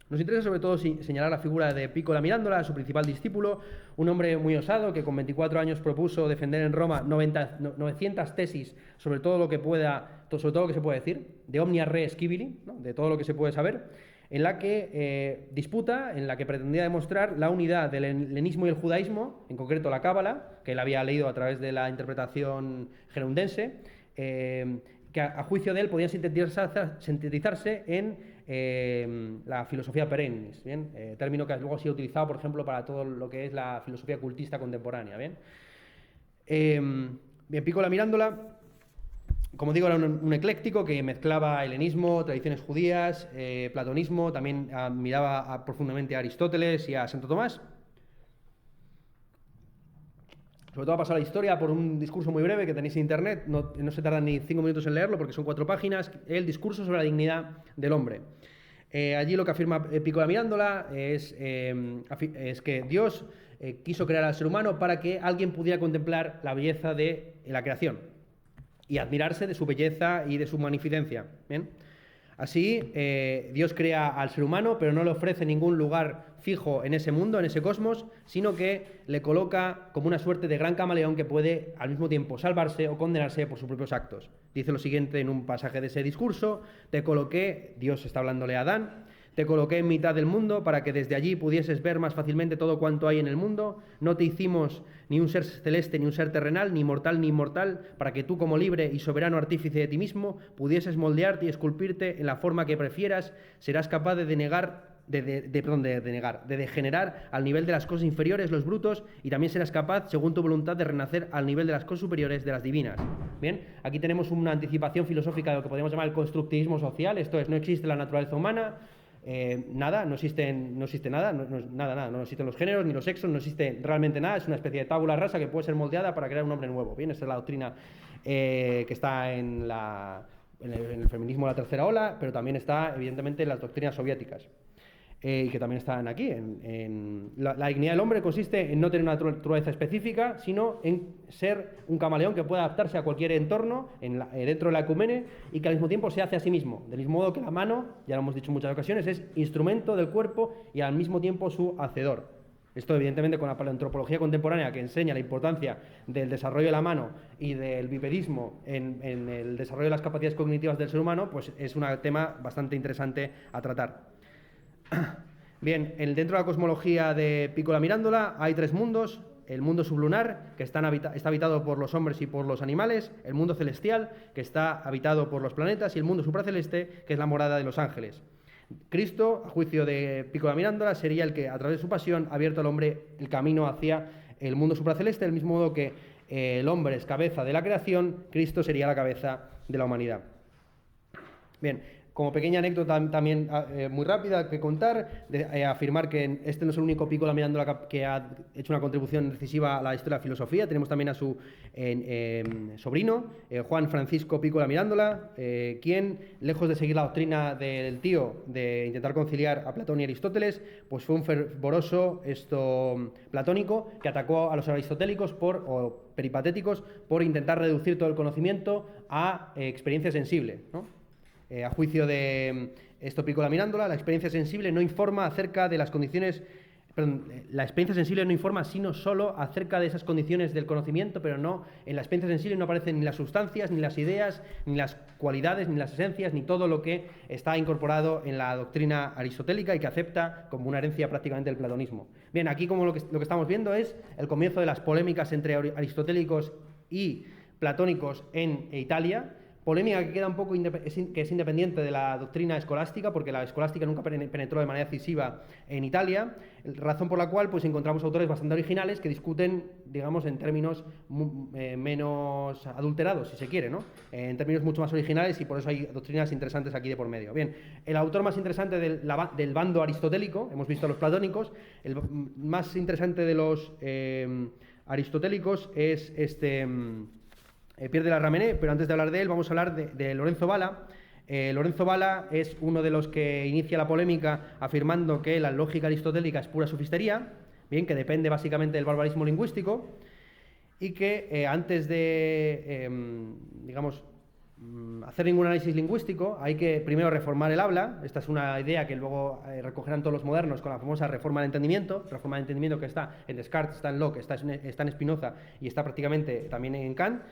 Nos interesa sobre todo señalar la figura de Piccola Mirandola, su principal discípulo, un hombre muy osado que con 24 años propuso defender en Roma 900 tesis sobre todo lo que se puede decir, de omnia re scibili, ¿no? De todo lo que se puede saber, en la que en la que pretendía demostrar la unidad del helenismo y el judaísmo, en concreto la Cábala, que él había leído a través de la interpretación gerundense, que a juicio de él podían sintetizarse en la filosofía perennis, ¿bien? Término que luego ha sido utilizado, por ejemplo, para todo lo que es la filosofía cultista contemporánea. Bien, Piccola Mirandola, como digo, era un ecléctico que mezclaba helenismo, tradiciones judías, platonismo, también admiraba profundamente a Aristóteles y a Santo Tomás. Sobre todo ha pasado la historia por un discurso muy breve que tenéis en internet, no se tardan ni 5 minutos en leerlo porque son 4 páginas, el discurso sobre la dignidad del hombre. Allí lo que afirma Piccola Mirandola es que Dios quiso crear al ser humano para que alguien pudiera contemplar la belleza de la creación y admirarse de su belleza y de su magnificencia. ¿Bien? Así, Dios crea al ser humano, pero no le ofrece ningún lugar fijo en ese mundo, en ese cosmos, sino que le coloca como una suerte de gran camaleón que puede al mismo tiempo salvarse o condenarse por sus propios actos. Dice lo siguiente en un pasaje de ese discurso: te coloqué, Dios está hablándole a Adán, Te coloqué en mitad del mundo para que desde allí pudieses ver más fácilmente todo cuanto hay en el mundo. No te hicimos ni un ser celeste ni un ser terrenal, ni mortal ni inmortal, para que tú como libre y soberano artífice de ti mismo pudieses moldearte y esculpirte en la forma que prefieras. Serás capaz de degenerar al nivel de las cosas inferiores, los brutos, y también serás capaz, según tu voluntad, de renacer al nivel de las cosas superiores, de las divinas. Bien, aquí tenemos una anticipación filosófica de lo que podemos llamar el constructivismo social. Esto es, no existe la naturaleza humana, no existe nada, no existen los géneros ni los sexos, no existe realmente nada, es una especie de tabula rasa que puede ser moldeada para crear un hombre nuevo. Bien, esta es la doctrina que está en el feminismo de la tercera ola, pero también está evidentemente en las doctrinas soviéticas. Y que también están aquí. La dignidad del hombre consiste en no tener una naturaleza específica, sino en ser un camaleón que pueda adaptarse a cualquier entorno dentro de la ecumene, y que al mismo tiempo se hace a sí mismo. Del mismo modo que la mano, ya lo hemos dicho en muchas ocasiones, es instrumento del cuerpo y al mismo tiempo su hacedor. Esto evidentemente con la paleoantropología contemporánea, que enseña la importancia del desarrollo de la mano y del bipedismo en el desarrollo de las capacidades cognitivas del ser humano, pues es un tema bastante interesante a tratar. Bien, dentro de la cosmología de Piccola Mirandola hay tres mundos: el mundo sublunar, que está habitado por los hombres y por los animales; el mundo celestial, que está habitado por los planetas; y el mundo supraceleste, que es la morada de los ángeles. Cristo, a juicio de Piccola Mirandola, sería el que, a través de su pasión, ha abierto al hombre el camino hacia el mundo supraceleste, del mismo modo que el hombre es cabeza de la creación, Cristo sería la cabeza de la humanidad. Bien, como pequeña anécdota también muy rápida que contar, afirmar que este no es el único Piccola Mirandola que ha hecho una contribución decisiva a la historia de la filosofía. Tenemos también a su sobrino, Juan Francisco Piccola Mirandola, quien, lejos de seguir la doctrina del tío de intentar conciliar a Platón y Aristóteles, pues fue un fervoroso platónico que atacó a los aristotélicos o peripatéticos por intentar reducir todo el conocimiento a experiencia sensible, ¿no? A juicio de Piccola Mirandola, la experiencia sensible no informa acerca de las condiciones, la experiencia sensible no informa sino solo acerca de esas condiciones del conocimiento, pero no, en la experiencia sensible no aparecen ni las sustancias, ni las ideas, ni las cualidades, ni las esencias, ni todo lo que está incorporado en la doctrina aristotélica y que acepta como una herencia prácticamente del platonismo. Bien, aquí como lo que estamos viendo es el comienzo de las polémicas entre aristotélicos y platónicos en Italia. Polémica que queda un poco que es independiente de la doctrina escolástica, porque la escolástica nunca penetró de manera decisiva en Italia, razón por la cual pues encontramos autores bastante originales que discuten, digamos, en términos menos adulterados, si se quiere, ¿no? En términos mucho más originales, y por eso hay doctrinas interesantes aquí de por medio. Bien, el autor más interesante del bando aristotélico, hemos visto a los platónicos, el más interesante de los aristotélicos es Pierre de la Ramenée, pero antes de hablar de él vamos a hablar de Lorenzo Valla. Lorenzo Valla es uno de los que inicia la polémica afirmando que la lógica aristotélica es pura sofistería, bien, que depende básicamente del barbarismo lingüístico, y que antes de, digamos, hacer ningún análisis lingüístico hay que primero reformar el habla. Esta es una idea que luego recogerán todos los modernos con la famosa reforma del entendimiento que está en Descartes, está en Locke, está en Spinoza y está prácticamente también en Kant.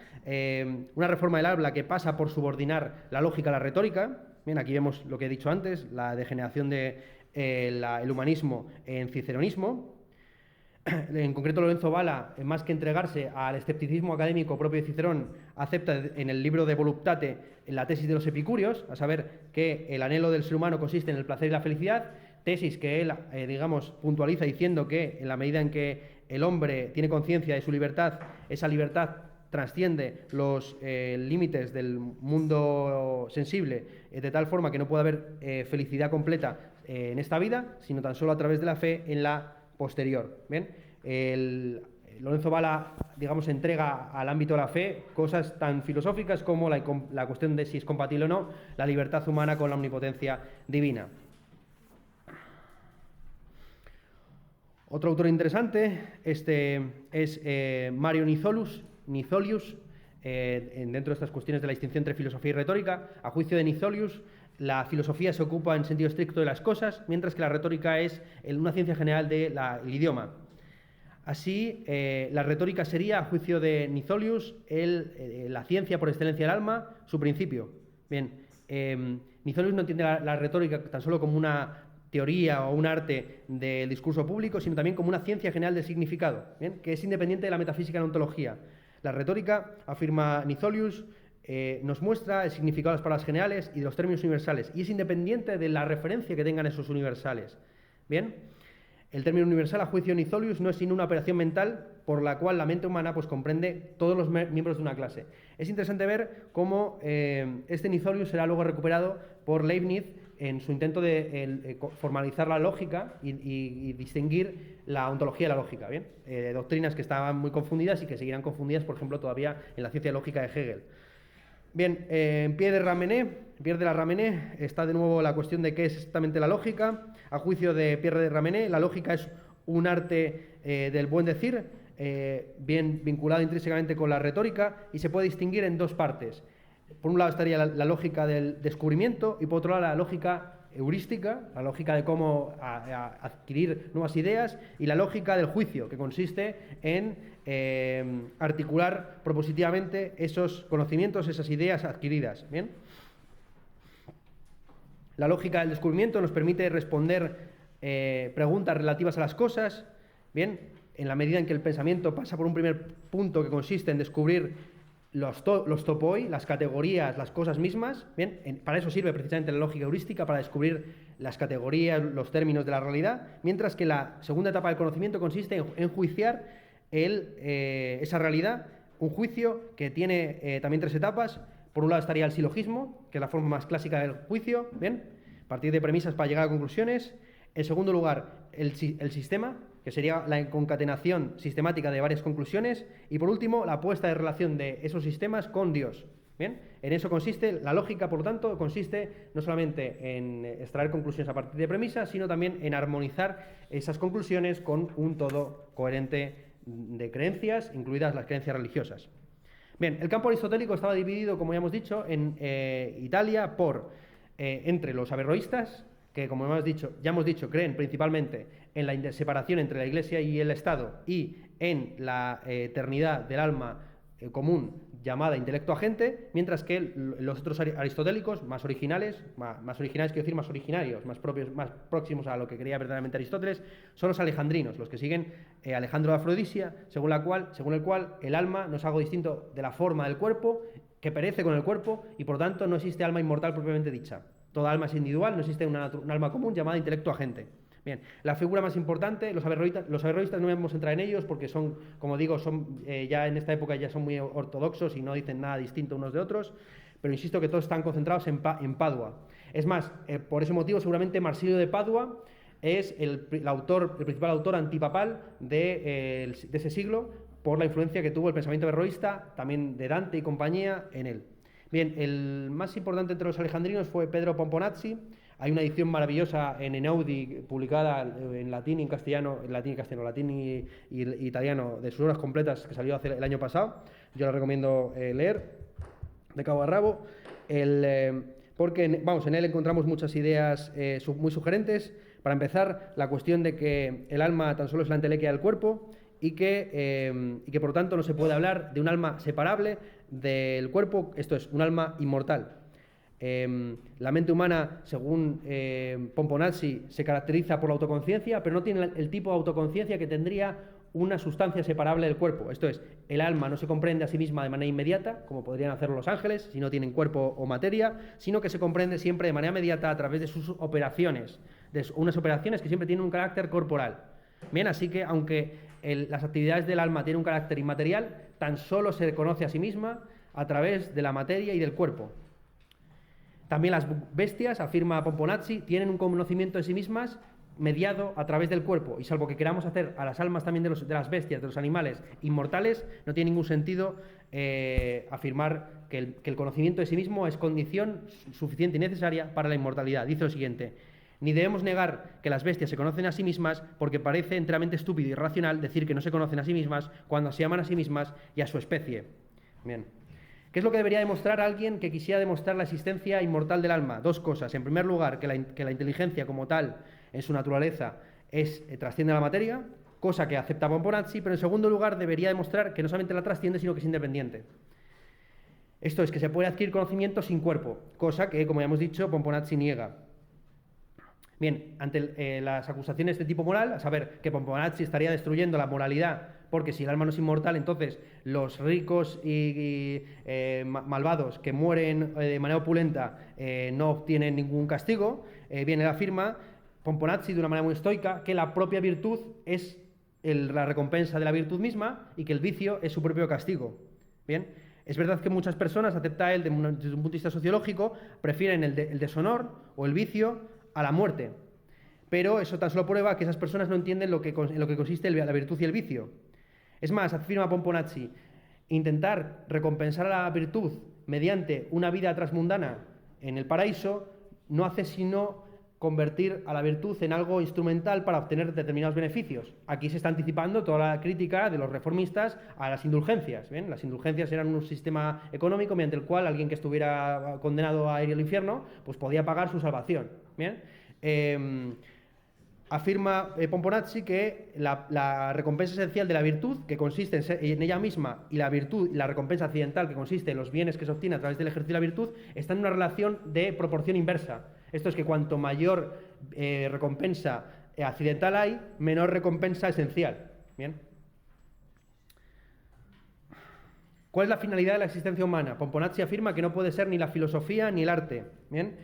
Una reforma del habla que pasa por subordinar la lógica a la retórica. Bien, aquí vemos lo que he dicho antes, la degeneración del humanismo en ciceronismo. En concreto, Lorenzo Valla, más que entregarse al escepticismo académico propio de Cicerón, acepta en el libro de Voluptate la tesis de los epicúreos, a saber que el anhelo del ser humano consiste en el placer y la felicidad, tesis que él, digamos, puntualiza diciendo que en la medida en que el hombre tiene conciencia de su libertad, esa libertad trasciende los límites del mundo sensible, de tal forma que no puede haber felicidad completa en esta vida, sino tan solo a través de la fe en la posterior. Bien, Lorenzo Valla, digamos, entrega al ámbito de la fe cosas tan filosóficas como la cuestión de si es compatible o no la libertad humana con la omnipotencia divina. Otro autor interesante es Mario Nizolius, dentro de estas cuestiones de la distinción entre filosofía y retórica. A juicio de Nizolius, la filosofía se ocupa en sentido estricto de las cosas, mientras que la retórica es una ciencia general del idioma. Así, la retórica sería, a juicio de Nizolius, la ciencia por excelencia del alma, su principio. Bien, Nizolius no entiende la retórica tan solo como una teoría o un arte del discurso público, sino también como una ciencia general del significado, ¿bien? Que es independiente de la metafísica y la ontología. La retórica, afirma Nizolius, nos muestra el significado de las palabras generales y de los términos universales, y es independiente de la referencia que tengan esos universales. ¿Bien? El término universal, a juicio de Nizolius, no es sino una operación mental por la cual la mente humana pues, comprende todos los miembros de una clase. Es interesante ver cómo este Nizolius será luego recuperado por Leibniz en su intento de formalizar la lógica y distinguir la ontología de la lógica, ¿bien? Doctrinas que estaban muy confundidas y que seguirán confundidas, por ejemplo, todavía en la ciencia lógica de Hegel. Bien, en Pierre de la Ramenée está de nuevo la cuestión de qué es exactamente la lógica. A juicio de Pierre de Ramenée, la lógica es un arte del buen decir, bien vinculado intrínsecamente con la retórica, y se puede distinguir en dos partes. Por un lado estaría la lógica del descubrimiento y por otro lado la lógica heurística, la lógica de cómo adquirir nuevas ideas, y la lógica del juicio, que consiste en articular propositivamente esos conocimientos, esas ideas adquiridas. ¿Bien? La lógica del descubrimiento nos permite responder preguntas relativas a las cosas, ¿bien? En la medida en que el pensamiento pasa por un primer punto que consiste en descubrir los topoi, las categorías, las cosas mismas, ¿bien? Para eso sirve precisamente la lógica heurística, para descubrir las categorías, los términos de la realidad, mientras que la segunda etapa del conocimiento consiste en enjuiciar esa realidad, un juicio que tiene también tres etapas. Por un lado estaría el silogismo, que es la forma más clásica del juicio, ¿bien? Partir de premisas para llegar a conclusiones. En segundo lugar, el sistema, que sería la concatenación sistemática de varias conclusiones. Y por último, la puesta de relación de esos sistemas con Dios. ¿Bien? En eso consiste, la lógica, por lo tanto, consiste no solamente en extraer conclusiones a partir de premisas, sino también en armonizar esas conclusiones con un todo coherente de creencias, incluidas las creencias religiosas. Bien, el campo aristotélico estaba dividido, como ya hemos dicho, en Italia entre los averroístas, que como ya hemos dicho, creen principalmente en la separación entre la Iglesia y el Estado y en la eternidad del alma común llamada intelecto agente, mientras que los otros aristotélicos, más originarios, más propios, más próximos a lo que creía verdaderamente Aristóteles, son los alejandrinos, los que siguen Alejandro de Afrodisia, según el cual el alma no es algo distinto de la forma del cuerpo, que perece con el cuerpo, y por tanto no existe alma inmortal propiamente dicha. Toda alma es individual, no existe un alma común llamada intelecto agente. Bien, la figura más importante, los averroístas no vamos a entrar en ellos porque son, como digo, ya en esta época ya son muy ortodoxos y no dicen nada distinto unos de otros, pero insisto que todos están concentrados en Padua. Es más, por ese motivo seguramente Marsilio de Padua es el principal autor antipapal de ese siglo, por la influencia que tuvo el pensamiento averroísta, también de Dante y compañía, en él. Bien, el más importante entre los alejandrinos fue Pedro Pomponazzi. Hay una edición maravillosa en Einaudi, publicada en latín y italiano, de sus obras completas, que salió el año pasado. Yo la recomiendo leer, de cabo a rabo, porque en él encontramos muchas ideas muy sugerentes. Para empezar, la cuestión de que el alma tan solo es la entelequia del cuerpo y que por lo tanto no se puede hablar de un alma separable del cuerpo, esto es, un alma inmortal. La mente humana, según Pomponazzi, se caracteriza por la autoconciencia, pero no tiene el tipo de autoconciencia que tendría una sustancia separable del cuerpo. Esto es, el alma no se comprende a sí misma de manera inmediata, como podrían hacerlo los ángeles, si no tienen cuerpo o materia, sino que se comprende siempre de manera inmediata a través de sus operaciones, unas operaciones que siempre tienen un carácter corporal. Bien, así que aunque las actividades del alma tienen un carácter inmaterial, tan solo se conoce a sí misma a través de la materia y del cuerpo. También las bestias, afirma Pomponazzi, tienen un conocimiento de sí mismas mediado a través del cuerpo, y salvo que queramos hacer a las almas también de las bestias, de los animales, inmortales, no tiene ningún sentido afirmar que el conocimiento de sí mismo es condición suficiente y necesaria para la inmortalidad. Dice lo siguiente: ni debemos negar que las bestias se conocen a sí mismas, porque parece enteramente estúpido y irracional decir que no se conocen a sí mismas cuando se aman a sí mismas y a su especie. Bien. ¿Qué es lo que debería demostrar alguien que quisiera demostrar la existencia inmortal del alma? Dos cosas. En primer lugar, que la inteligencia como tal, en su naturaleza, trasciende a la materia, cosa que acepta Pomponazzi, pero en segundo lugar debería demostrar que no solamente la trasciende, sino que es independiente. Esto es, que se puede adquirir conocimiento sin cuerpo, cosa que, como ya hemos dicho, Pomponazzi niega. Bien, ante las acusaciones de tipo moral, a saber que Pomponazzi estaría destruyendo la moralidad, porque si el alma no es inmortal, entonces los ricos y malvados que mueren de manera opulenta no obtienen ningún castigo, bien, él afirma, Pomponazzi, de una manera muy estoica, que la propia virtud es la recompensa de la virtud misma y que el vicio es su propio castigo. Bien, es verdad que muchas personas, acepta él desde un punto de vista sociológico, prefieren el deshonor o el vicio a la muerte. Pero eso tan solo prueba que esas personas no entienden en lo que consiste la virtud y el vicio. Es más, afirma Pomponazzi, intentar recompensar a la virtud mediante una vida transmundana en el paraíso no hace sino convertir a la virtud en algo instrumental para obtener determinados beneficios. Aquí se está anticipando toda la crítica de los reformistas a las indulgencias. ¿Bien? Las indulgencias eran un sistema económico mediante el cual alguien que estuviera condenado a ir al infierno pues podía pagar su salvación. ¿Bien? Afirma Pomponazzi que la recompensa esencial de la virtud, que consiste en ella misma, y la virtud, la recompensa accidental, que consiste en los bienes que se obtienen a través del ejercicio de la virtud, está en una relación de proporción inversa. Esto es que cuanto mayor recompensa accidental hay, menor recompensa esencial. ¿Bien? ¿Cuál es la finalidad de la existencia humana? Pomponazzi afirma que no puede ser ni la filosofía ni el arte. ¿Bien?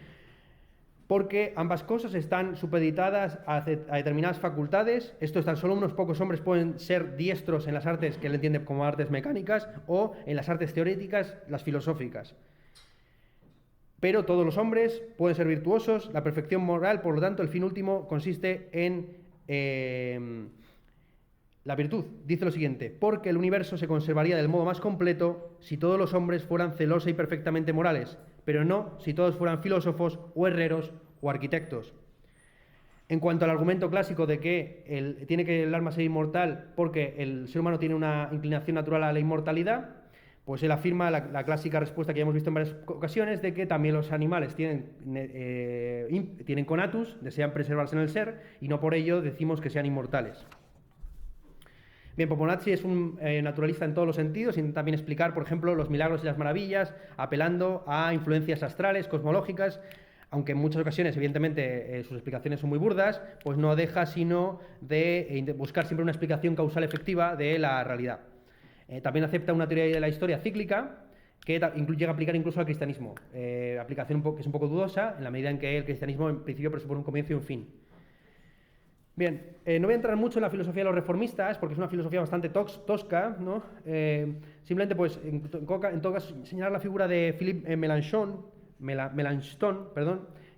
Porque ambas cosas están supeditadas a determinadas facultades. Esto es, tan solo unos pocos hombres pueden ser diestros en las artes que él entiende como artes mecánicas o en las artes teóricas, las filosóficas. Pero todos los hombres pueden ser virtuosos. La perfección moral, por lo tanto, el fin último consiste en la virtud. Dice lo siguiente: porque el universo se conservaría del modo más completo si todos los hombres fueran celosos y perfectamente morales, pero no si todos fueran filósofos o herreros o arquitectos. En cuanto al argumento clásico de que tiene que el alma ser inmortal porque el ser humano tiene una inclinación natural a la inmortalidad, pues él afirma la clásica respuesta que ya hemos visto en varias ocasiones, de que también los animales tienen conatus, desean preservarse en el ser, y no por ello decimos que sean inmortales. Bien, Pomponazzi es un naturalista en todos los sentidos, intenta también explicar, por ejemplo, los milagros y las maravillas, apelando a influencias astrales, cosmológicas, aunque en muchas ocasiones, evidentemente, sus explicaciones son muy burdas, pues no deja sino de buscar siempre una explicación causal efectiva de la realidad. También acepta una teoría de la historia cíclica, que llega a aplicar incluso al cristianismo, aplicación que es un poco dudosa, en la medida en que el cristianismo en principio presupone un comienzo y un fin. Bien, no voy a entrar mucho en la filosofía de los reformistas, porque es una filosofía bastante tosca, ¿no? Simplemente, pues, en todo caso, señalar la figura de Philippe Melanchthon,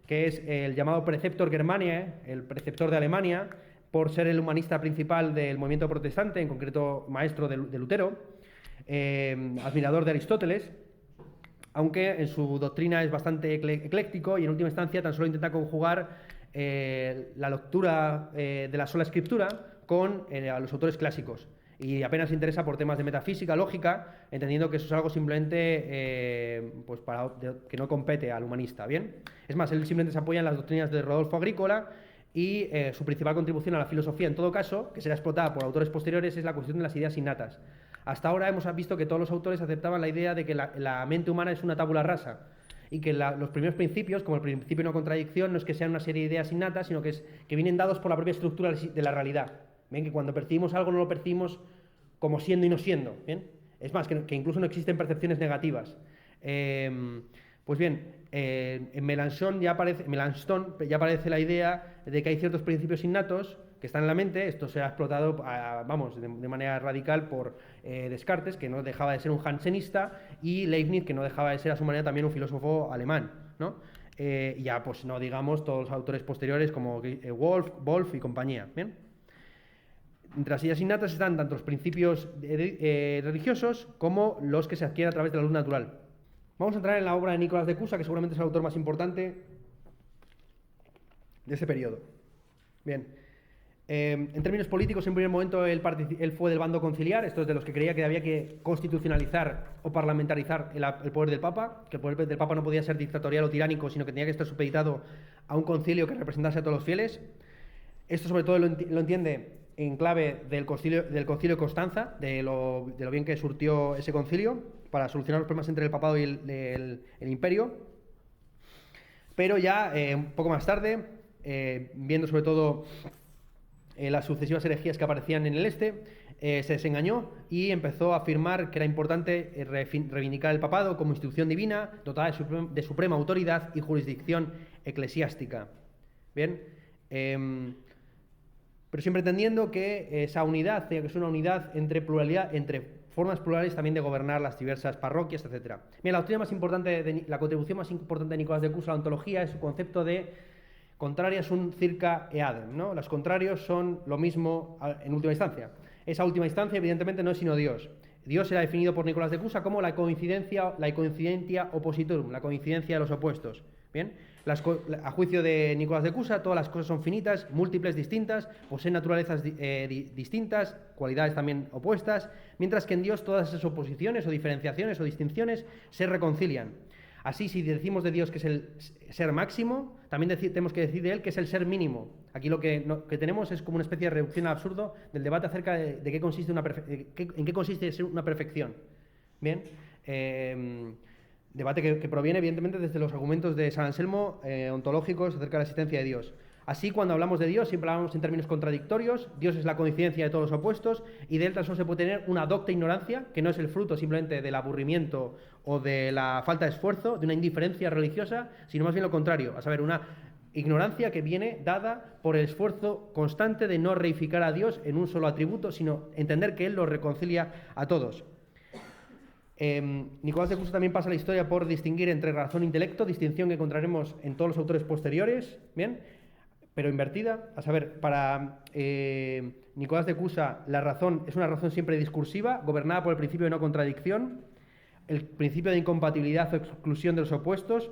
que es el llamado Preceptor Germaniae, el preceptor de Alemania, por ser el humanista principal del movimiento protestante, en concreto maestro de Lutero, admirador de Aristóteles, aunque en su doctrina es bastante ecléctico y en última instancia tan solo intenta conjugar la lectura de la sola escritura con a los autores clásicos, y apenas se interesa por temas de metafísica, lógica, entendiendo que eso es algo simplemente pues que no compete al humanista. ¿Bien? Es más, él simplemente se apoya en las doctrinas de Rodolfo Agrícola, y su principal contribución a la filosofía, en todo caso, que será explotada por autores posteriores, es la cuestión de las ideas innatas. Hasta ahora hemos visto que todos los autores aceptaban la idea de que la mente humana es una tabula rasa, y que los primeros principios, como el principio de no contradicción, no es que sean una serie de ideas innatas, sino que vienen dados por la propia estructura de la realidad. ¿Ven? Que cuando percibimos algo no lo percibimos como siendo y no siendo. ¿Bien? Es más, que incluso no existen percepciones negativas. Pues bien, en Melanchthon ya aparece la idea de que hay ciertos principios innatos que están en la mente. Esto se ha explotado, de manera radical por Descartes, que no dejaba de ser un jansenista, y Leibniz, que no dejaba de ser a su manera también un filósofo alemán, ¿no? Ya, pues no digamos todos los autores posteriores como Wolff y compañía. ¿Bien? Entre las ideas innatas están tanto los principios religiosos como los que se adquieren a través de la luz natural. Vamos a entrar en la obra de Nicolás de Cusa, que seguramente es el autor más importante de ese periodo. Bien. En términos políticos, en primer momento, él fue del bando conciliar, esto es de los que creía que había que constitucionalizar o parlamentarizar el poder del Papa, que el poder del Papa no podía ser dictatorial o tiránico, sino que tenía que estar supeditado a un concilio que representase a todos los fieles. Esto sobre todo lo entiende en clave del concilio de Constanza, de lo bien que surtió ese concilio para solucionar los problemas entre el papado y el imperio. Pero ya un poco más tarde, viendo sobre todo las sucesivas herejías que aparecían en el este, se desengañó y empezó a afirmar que era importante reivindicar el papado como institución divina, dotada de suprema autoridad y jurisdicción eclesiástica. Bien, pero siempre entendiendo que esa unidad tenía que ser una unidad entre pluralidad, entre formas plurales también de gobernar las diversas parroquias, etc. Bien, la doctrina más importante, la contribución más importante de Nicolás de Cusa a la ontología es su concepto de contraria sunt circa eadem, ¿no? Los contrarios son lo mismo en última instancia. Esa última instancia, evidentemente, no es sino Dios. Dios era definido por Nicolás de Cusa como la coincidentia oppositorum, la coincidencia de los opuestos. Bien, a juicio de Nicolás de Cusa, todas las cosas son finitas, múltiples, distintas, poseen naturalezas distintas, cualidades también opuestas, mientras que en Dios todas esas oposiciones o diferenciaciones o distinciones se reconcilian. Así, si decimos de Dios que es el ser máximo, también tenemos que decir de Él que es el ser mínimo. Aquí lo que tenemos es como una especie de reducción al absurdo del debate acerca de qué consiste en qué consiste ser una perfección. Bien, debate que proviene evidentemente desde los argumentos de San Anselmo ontológicos acerca de la existencia de Dios. Así, cuando hablamos de Dios, siempre hablamos en términos contradictorios. Dios es la coincidencia de todos los opuestos y de él tan solo se puede tener una docta ignorancia, que no es el fruto simplemente del aburrimiento o de la falta de esfuerzo, de una indiferencia religiosa, sino más bien lo contrario, a saber, una ignorancia que viene dada por el esfuerzo constante de no reificar a Dios en un solo atributo, sino entender que Él lo reconcilia a todos. Nicolás de Cusa también pasa la historia por distinguir entre razón e intelecto, distinción que encontraremos en todos los autores posteriores, ¿bien?, pero invertida. A saber, para Nicolás de Cusa la razón es una razón siempre discursiva, gobernada por el principio de no contradicción, el principio de incompatibilidad o exclusión de los opuestos,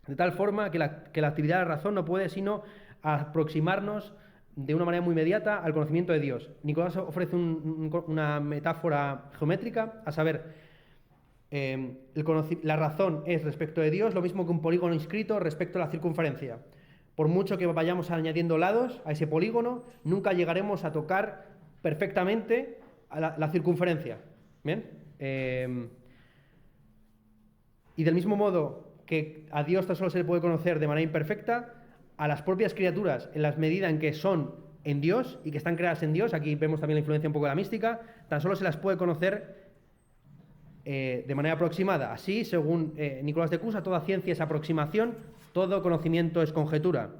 de tal forma que la actividad de la razón no puede sino aproximarnos de una manera muy inmediata al conocimiento de Dios. Nicolás ofrece una metáfora geométrica, a saber, la razón es respecto de Dios lo mismo que un polígono inscrito respecto a la circunferencia. Por mucho que vayamos añadiendo lados a ese polígono, nunca llegaremos a tocar perfectamente a la circunferencia. ¿Bien? Y del mismo modo que a Dios tan solo se le puede conocer de manera imperfecta, a las propias criaturas, en la medida en que son en Dios y que están creadas en Dios, aquí vemos también la influencia un poco de la mística, tan solo se las puede conocer de manera aproximada. Así, según Nicolás de Cusa, toda ciencia es aproximación, todo conocimiento es conjetura.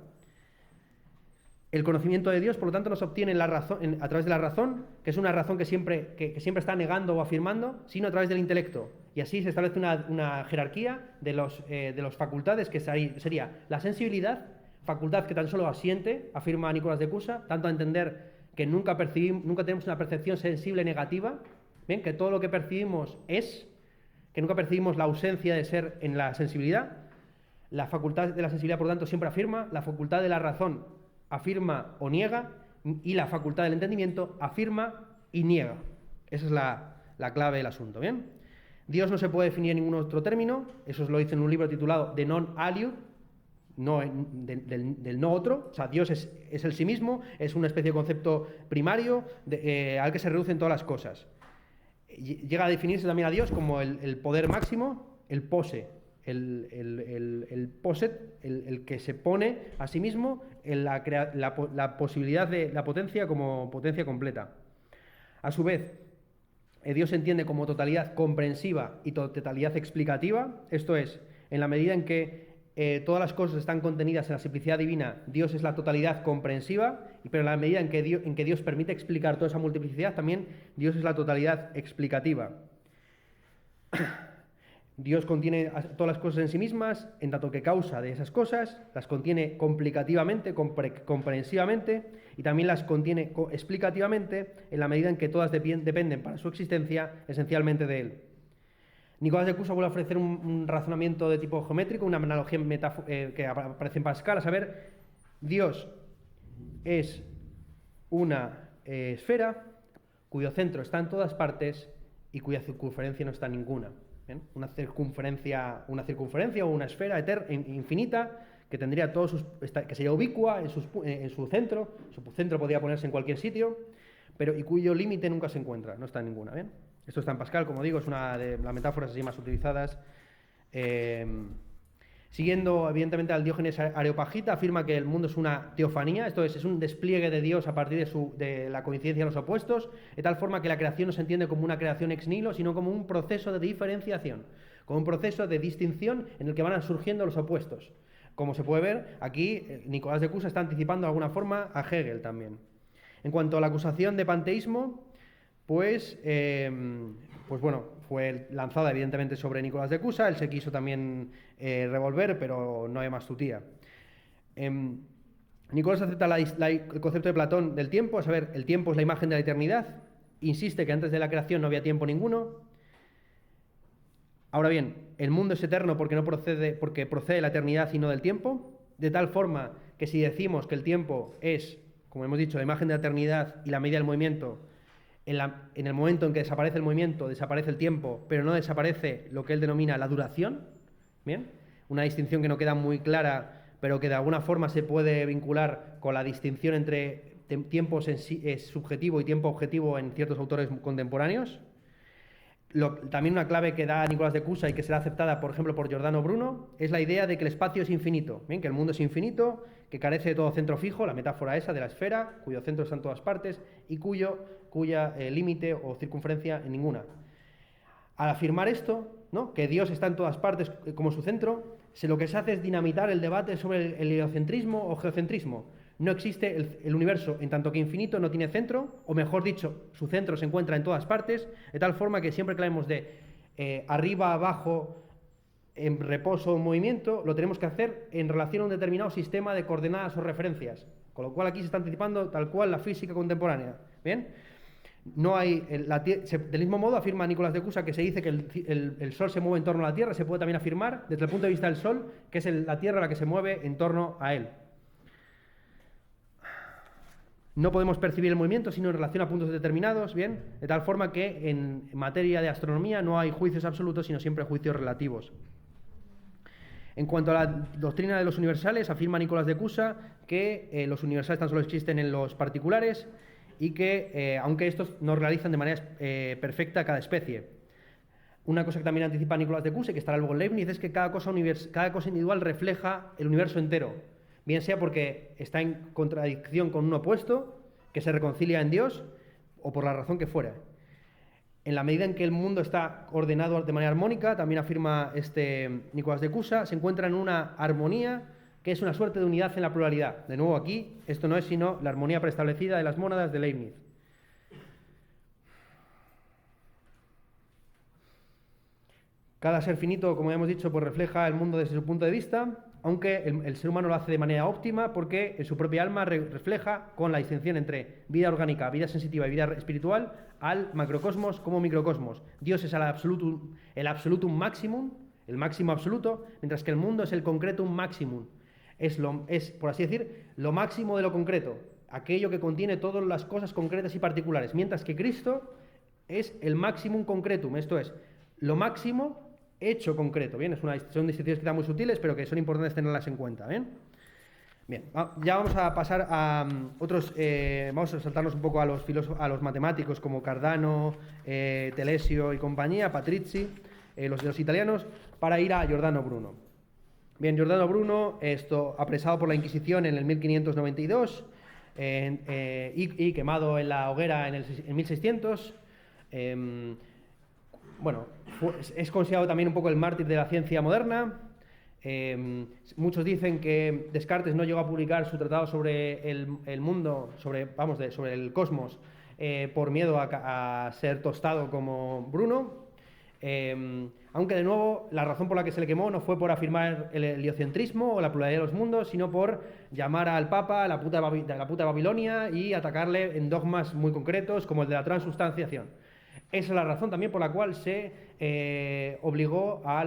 El conocimiento de Dios, por lo tanto, no se obtiene a través de la razón, que es una razón que siempre está negando o afirmando, sino a través del intelecto. Y así se establece una jerarquía de las facultades, que sería la sensibilidad, facultad que tan solo asiente, afirma Nicolás de Cusa, tanto a entender que nunca tenemos una percepción sensible negativa, ¿bien?, que todo lo que percibimos que nunca percibimos la ausencia de ser en la sensibilidad. La facultad de la sensibilidad, por lo tanto, siempre afirma, la facultad de la razón afirma o niega, y la facultad del entendimiento afirma y niega. Esa es la clave del asunto, ¿bien? Dios no se puede definir en ningún otro término, eso lo dice en un libro titulado De non aliud, no, del no otro. O sea, Dios es el sí mismo, es una especie de concepto primario al que se reducen todas las cosas. Llega a definirse también a Dios como el poder máximo, el pose, el poset, el que se pone a sí mismo en la posibilidad de la potencia como potencia completa. A su vez, Dios se entiende como totalidad comprensiva y totalidad explicativa, esto es, en la medida en que todas las cosas están contenidas en la simplicidad divina, Dios es la totalidad comprensiva, pero en la medida en que Dios permite explicar toda esa multiplicidad, también Dios es la totalidad explicativa. Dios contiene todas las cosas en sí mismas, en tanto que causa de esas cosas, las contiene complicativamente, comprensivamente, y también las contiene explicativamente, en la medida en que todas dependen para su existencia esencialmente de Él. Nicolás de Cusa vuelve a ofrecer un razonamiento de tipo geométrico, una analogía que aparece en Pascal, a saber, Dios es una esfera cuyo centro está en todas partes y cuya circunferencia no está en ninguna. ¿Bien? Una circunferencia o una esfera infinita que tendría que sería ubicua en su centro. Su centro podría ponerse en cualquier sitio, y cuyo límite nunca se encuentra, no está en ninguna. ¿Bien? Esto está en Pascal, como digo, es una de las metáforas así más utilizadas. Siguiendo, evidentemente, al Diógenes Areopagita, afirma que el mundo es una teofanía, esto es un despliegue de Dios a partir de la coincidencia de los opuestos, de tal forma que la creación no se entiende como una creación ex nihilo, sino como un proceso de diferenciación, como un proceso de distinción en el que van surgiendo los opuestos. Como se puede ver, aquí Nicolás de Cusa está anticipando de alguna forma a Hegel también. En cuanto a la acusación de panteísmo, pues bueno, fue lanzada evidentemente sobre Nicolás de Cusa, él se quiso también revolver, pero no hay más tu tía. Nicolás acepta el concepto de Platón del tiempo, a saber, el tiempo es la imagen de la eternidad, insiste que antes de la creación no había tiempo ninguno. Ahora bien, el mundo es eterno porque procede de la eternidad y no del tiempo, de tal forma que si decimos que el tiempo es, como hemos dicho, la imagen de la eternidad y la medida del movimiento, en el momento en que desaparece el movimiento, desaparece el tiempo, pero no desaparece lo que él denomina la duración, ¿bien? Una distinción que no queda muy clara, pero que de alguna forma se puede vincular con la distinción entre tiempo subjetivo y tiempo objetivo en ciertos autores contemporáneos. También una clave que da Nicolás de Cusa y que será aceptada, por ejemplo, por Giordano Bruno, es la idea de que el espacio es infinito, ¿bien? Que el mundo es infinito, que carece de todo centro fijo, la metáfora esa de la esfera, cuyo centro está en todas partes y cuya límite o circunferencia en ninguna. Al afirmar esto, ¿no?, que Dios está en todas partes como su centro, lo que se hace es dinamitar el debate sobre el heliocentrismo o geocentrismo. No existe el universo en tanto que infinito no tiene centro, o mejor dicho, su centro se encuentra en todas partes, de tal forma que siempre que hablemos de arriba, abajo, en reposo o en movimiento, lo tenemos que hacer en relación a un determinado sistema de coordenadas o referencias. Con lo cual aquí se está anticipando tal cual la física contemporánea. ¿Bien? No hay, del mismo modo afirma Nicolás de Cusa que se dice que el Sol se mueve en torno a la Tierra, se puede también afirmar desde el punto de vista del Sol que es la Tierra la que se mueve en torno a él. No podemos percibir el movimiento sino en relación a puntos determinados, ¿bien? De tal forma que en materia de astronomía no hay juicios absolutos, sino siempre juicios relativos. En cuanto a la doctrina de los universales, afirma Nicolás de Cusa que los universales tan solo existen en los particulares y que, aunque estos no realizan de manera perfecta cada especie. Una cosa que también anticipa Nicolás de Cusa y que estará luego en Leibniz es que cada cosa individual refleja el universo entero, bien sea porque está en contradicción con un opuesto, que se reconcilia en Dios, o por la razón que fuera. En la medida en que el mundo está ordenado de manera armónica, también afirma Nicolás de Cusa, se encuentra en una armonía que es una suerte de unidad en la pluralidad. De nuevo aquí, esto no es sino la armonía preestablecida de las mónadas de Leibniz. Cada ser finito, como ya hemos dicho, pues refleja el mundo desde su punto de vista, aunque el ser humano lo hace de manera óptima porque en su propia alma refleja con la distinción entre vida orgánica, vida sensitiva y vida espiritual al macrocosmos como microcosmos. Dios es el absolutum maximum, el máximo absoluto, mientras que el mundo es el concretum maximum. Es, por así decir, lo máximo de lo concreto, aquello que contiene todas las cosas concretas y particulares, mientras que Cristo es el maximum concretum, esto es, lo máximo hecho concreto. Bien, son distinciones quizá muy sutiles, pero que son importantes tenerlas en cuenta. Bien, ya vamos a pasar a otros, vamos a saltarnos un poco a los matemáticos como Cardano, Telesio y compañía, Patrizzi, los italianos, para ir a Giordano Bruno. Bien, Giordano Bruno, apresado por la Inquisición en el 1592 y quemado en la hoguera en 1600. Bueno, es considerado también un poco el mártir de la ciencia moderna. Muchos dicen que Descartes no llegó a publicar su tratado sobre el mundo, sobre el cosmos, por miedo a ser tostado como Bruno. Aunque de nuevo la razón por la que se le quemó no fue por afirmar el heliocentrismo o la pluralidad de los mundos, sino por llamar al Papa la puta Babilonia y atacarle en dogmas muy concretos como el de la transubstanciación. Esa es la razón también por la cual se obligó a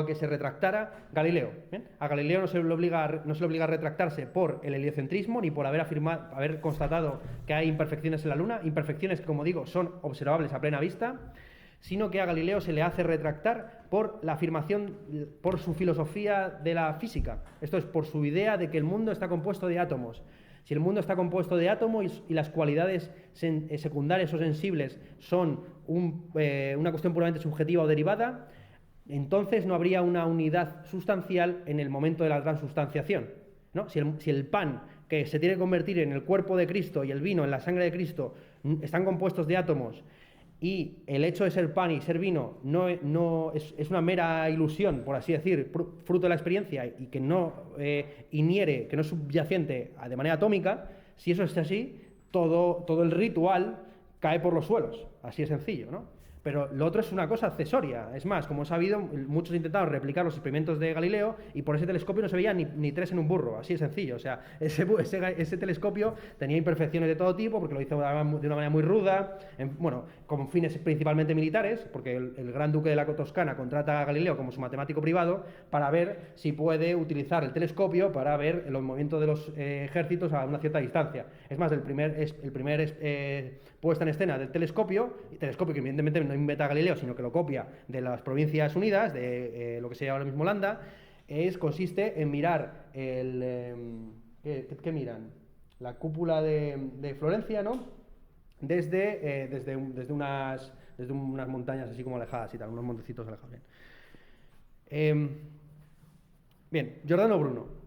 que se retractara Galileo. ¿Bien? A Galileo no se le obliga a retractarse por el heliocentrismo ni por haber constatado que hay imperfecciones en la Luna, imperfecciones que, como digo, son observables a plena vista, sino que a Galileo se le hace retractar por la afirmación, por su filosofía de la física. Esto es, por su idea de que el mundo está compuesto de átomos. Si el mundo está compuesto de átomos y las cualidades secundarias o sensibles son una cuestión puramente subjetiva o derivada, entonces no habría una unidad sustancial en el momento de la transubstanciación, ¿no? Si el pan que se tiene que convertir en el cuerpo de Cristo y el vino en la sangre de Cristo están compuestos de átomos, y el hecho de ser pan y ser vino no es una mera ilusión, por así decir, fruto de la experiencia, y que no inhiere, que no es subyacente de manera atómica, si eso es así, todo el ritual cae por los suelos, así de sencillo, ¿no? Pero lo otro es una cosa accesoria. Es más, como he sabido, muchos intentaron replicar los experimentos de Galileo y por ese telescopio no se veía ni tres en un burro, así de sencillo. O sea, ese telescopio tenía imperfecciones de todo tipo porque lo hizo de una manera muy ruda, bueno, con fines principalmente militares, porque el gran duque de la Toscana contrata a Galileo como su matemático privado para ver si puede utilizar el telescopio para ver los movimientos de los ejércitos a una cierta distancia. Es más, el primer puesta en escena del telescopio que evidentemente no inventa Galileo, sino que lo copia de las Provincias Unidas, de lo que se llama ahora mismo Holanda, consiste en mirar ¿qué miran? La cúpula de Florencia, ¿no? Desde unas montañas así como alejadas y tal, unos montecitos alejados. Bien, Giordano Bruno.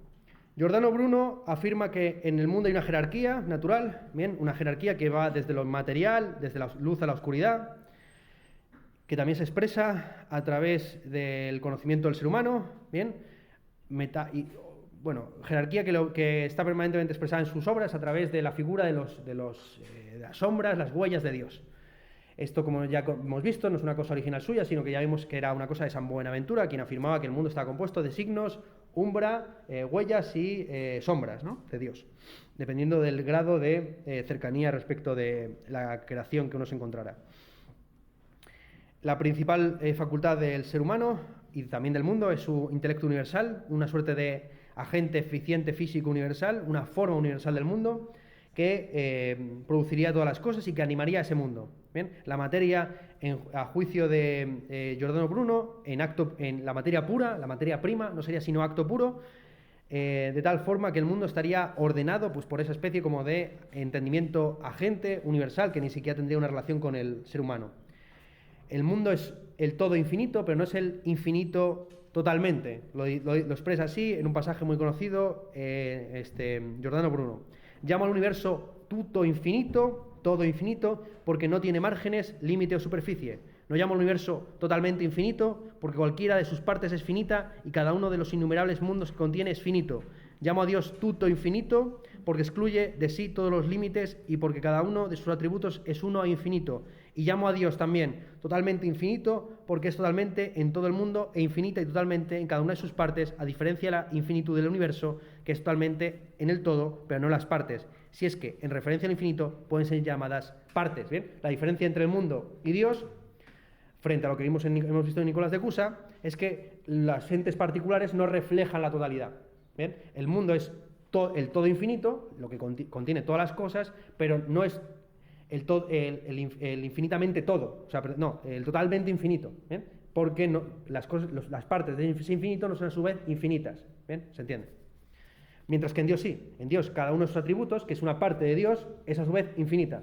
Giordano Bruno afirma que en el mundo hay una jerarquía natural, bien, una jerarquía que va desde lo material, desde la luz a la oscuridad, que también se expresa a través del conocimiento del ser humano, bien, jerarquía que está permanentemente expresada en sus obras a través de la figura de las sombras, las huellas de Dios. Esto, como ya hemos visto, no es una cosa original suya, sino que ya vimos que era una cosa de San Buenaventura, quien afirmaba que el mundo está compuesto de signos, umbra, huellas y sombras, ¿no?, de Dios, dependiendo del grado de cercanía respecto de la creación que uno se encontrará. La principal facultad del ser humano y también del mundo es su intelecto universal, una suerte de agente eficiente físico universal, una forma universal del mundo que produciría todas las cosas y que animaría a ese mundo. Bien, la materia, a juicio de Giordano Bruno, en la materia pura, la materia prima, no sería sino acto puro, de tal forma que el mundo estaría ordenado pues, por esa especie como de entendimiento agente universal que ni siquiera tendría una relación con el ser humano. El mundo es el todo infinito, pero no es el infinito totalmente. Lo expresa así en un pasaje muy conocido Giordano Bruno. Llama al universo tutto infinito, todo infinito, porque no tiene márgenes, límite o superficie. No llama al universo totalmente infinito, porque cualquiera de sus partes es finita y cada uno de los innumerables mundos que contiene es finito. Llamo a Dios tutto infinito, porque excluye de sí todos los límites y porque cada uno de sus atributos es uno e infinito. Y llamo a Dios también totalmente infinito, porque es totalmente en todo el mundo e infinita y totalmente en cada una de sus partes, a diferencia de la infinitud del universo, que es totalmente en el todo, pero no en las partes. Si es que, en referencia al infinito, pueden ser llamadas partes. ¿Bien? La diferencia entre el mundo y Dios, frente a lo que hemos visto en Nicolás de Cusa, es que las entes particulares no reflejan la totalidad. ¿Bien? El mundo es el todo infinito, lo que contiene todas las cosas, pero no es el infinitamente todo, o sea, no, el totalmente infinito, ¿bien? Porque las partes de ese infinito no son a su vez infinitas, ¿bien? ¿Se entiende? Mientras que en Dios sí, en Dios cada uno de sus atributos, que es una parte de Dios, es a su vez infinita,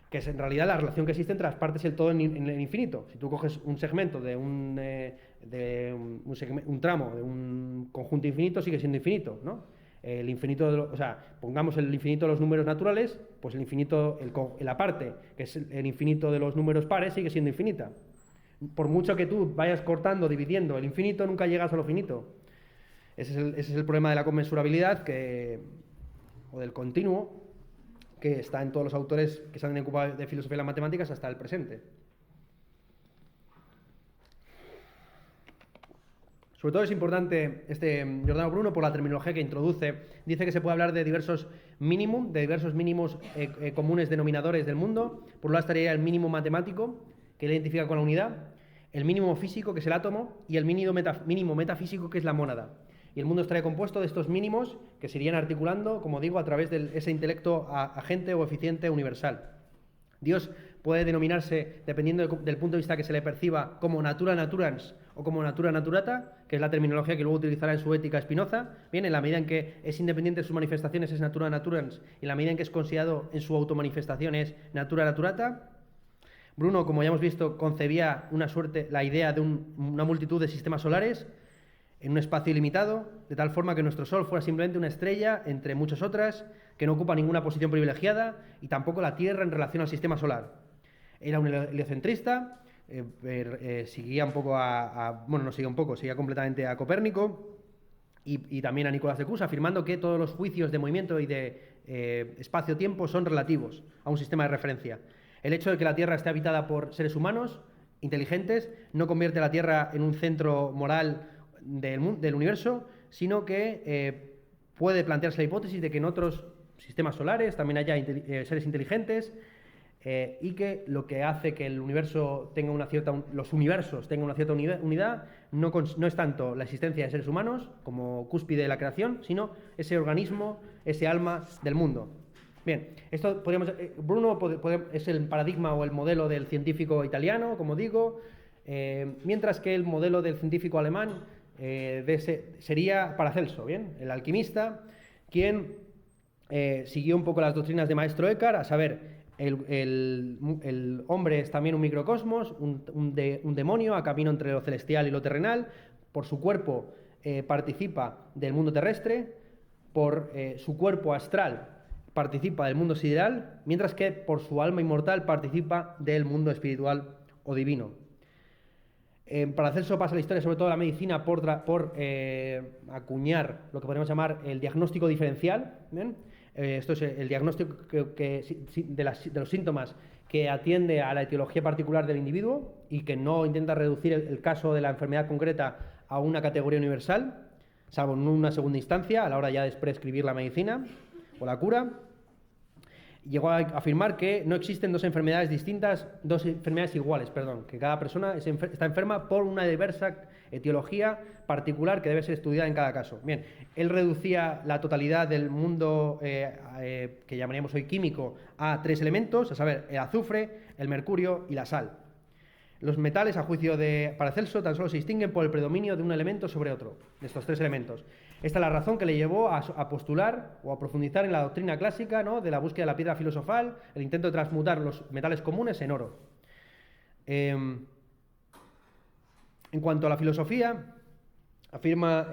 que es en realidad la relación que existe entre las partes y el todo en el infinito. Si tú coges un segmento de un tramo de un conjunto infinito, sigue siendo infinito, ¿no? El infinito, pongamos el infinito de los números naturales, pues el infinito, la parte que es el infinito de los números pares sigue siendo infinita. Por mucho que tú vayas cortando, dividiendo el infinito, nunca llegas a lo finito. Ese es el problema de la conmensurabilidad o del continuo, que está en todos los autores que se han ocupado de filosofía de las matemáticas hasta el presente. Sobre todo es importante Giordano Bruno por la terminología que introduce. Dice que se puede hablar de diversos mínimos comunes denominadores del mundo. Por un lado estaría el mínimo matemático, que le identifica con la unidad, el mínimo físico, que es el átomo, y el mínimo metafísico, que es la mónada. Y el mundo estaría compuesto de estos mínimos que se irían articulando, como digo, a través de ese intelecto agente o eficiente universal. Dios puede denominarse, dependiendo del punto de vista que se le perciba, como natura naturans o como natura naturata, que es la terminología que luego utilizará en su ética Spinoza. Bien, en la medida en que es independiente de sus manifestaciones es natura naturans, y en la medida en que es considerado en su automanifestación es natura naturata. Bruno, como ya hemos visto, concebía la idea de una multitud de sistemas solares en un espacio ilimitado, de tal forma que nuestro Sol fuera simplemente una estrella entre muchas otras, que no ocupa ninguna posición privilegiada, y tampoco la Tierra en relación al sistema solar. Era un heliocentrista, seguía un poco bueno, no seguía un poco, seguía completamente a Copérnico y también a Nicolás de Cusa, afirmando que todos los juicios de movimiento y de espacio-tiempo son relativos a un sistema de referencia. El hecho de que la Tierra esté habitada por seres humanos inteligentes no convierte a la Tierra en un centro moral del universo, sino que puede plantearse la hipótesis de que en otros sistemas solares también haya seres inteligentes, y que lo que hace que el universo tenga los universos tengan una cierta unidad no es tanto la existencia de seres humanos como cúspide de la creación, sino ese organismo, ese alma del mundo. Bien, esto Bruno es el paradigma o el modelo del científico italiano, como digo, mientras que el modelo del científico alemán sería Paracelso, ¿bien? El alquimista, quien siguió un poco las doctrinas de Maestro Eckhart, a saber, el hombre es también un microcosmos, un demonio a camino entre lo celestial y lo terrenal. Por su cuerpo participa del mundo terrestre, por su cuerpo astral participa del mundo sideral, mientras que por su alma inmortal participa del mundo espiritual o divino. Paracelso pasa la historia, sobre todo la medicina, por acuñar lo que podemos llamar el diagnóstico diferencial. ¿Bien? Esto es el diagnóstico de los síntomas que atiende a la etiología particular del individuo y que no intenta reducir el caso de la enfermedad concreta a una categoría universal, salvo en una segunda instancia, a la hora ya de prescribir la medicina o la cura. Llegó a afirmar que no existen dos enfermedades iguales, que cada persona está enferma por una diversa etiología particular que debe ser estudiada en cada caso. Bien, él reducía la totalidad del mundo que llamaríamos hoy químico a 3 elementos, a saber, el azufre, el mercurio y la sal. Los metales, a juicio de Paracelso, tan solo se distinguen por el predominio de un elemento sobre otro, de estos 3 elementos. Esta es la razón que le llevó a postular o a profundizar en la doctrina clásica, ¿no?, de la búsqueda de la piedra filosofal, el intento de transmutar los metales comunes en oro. En cuanto a la filosofía, afirma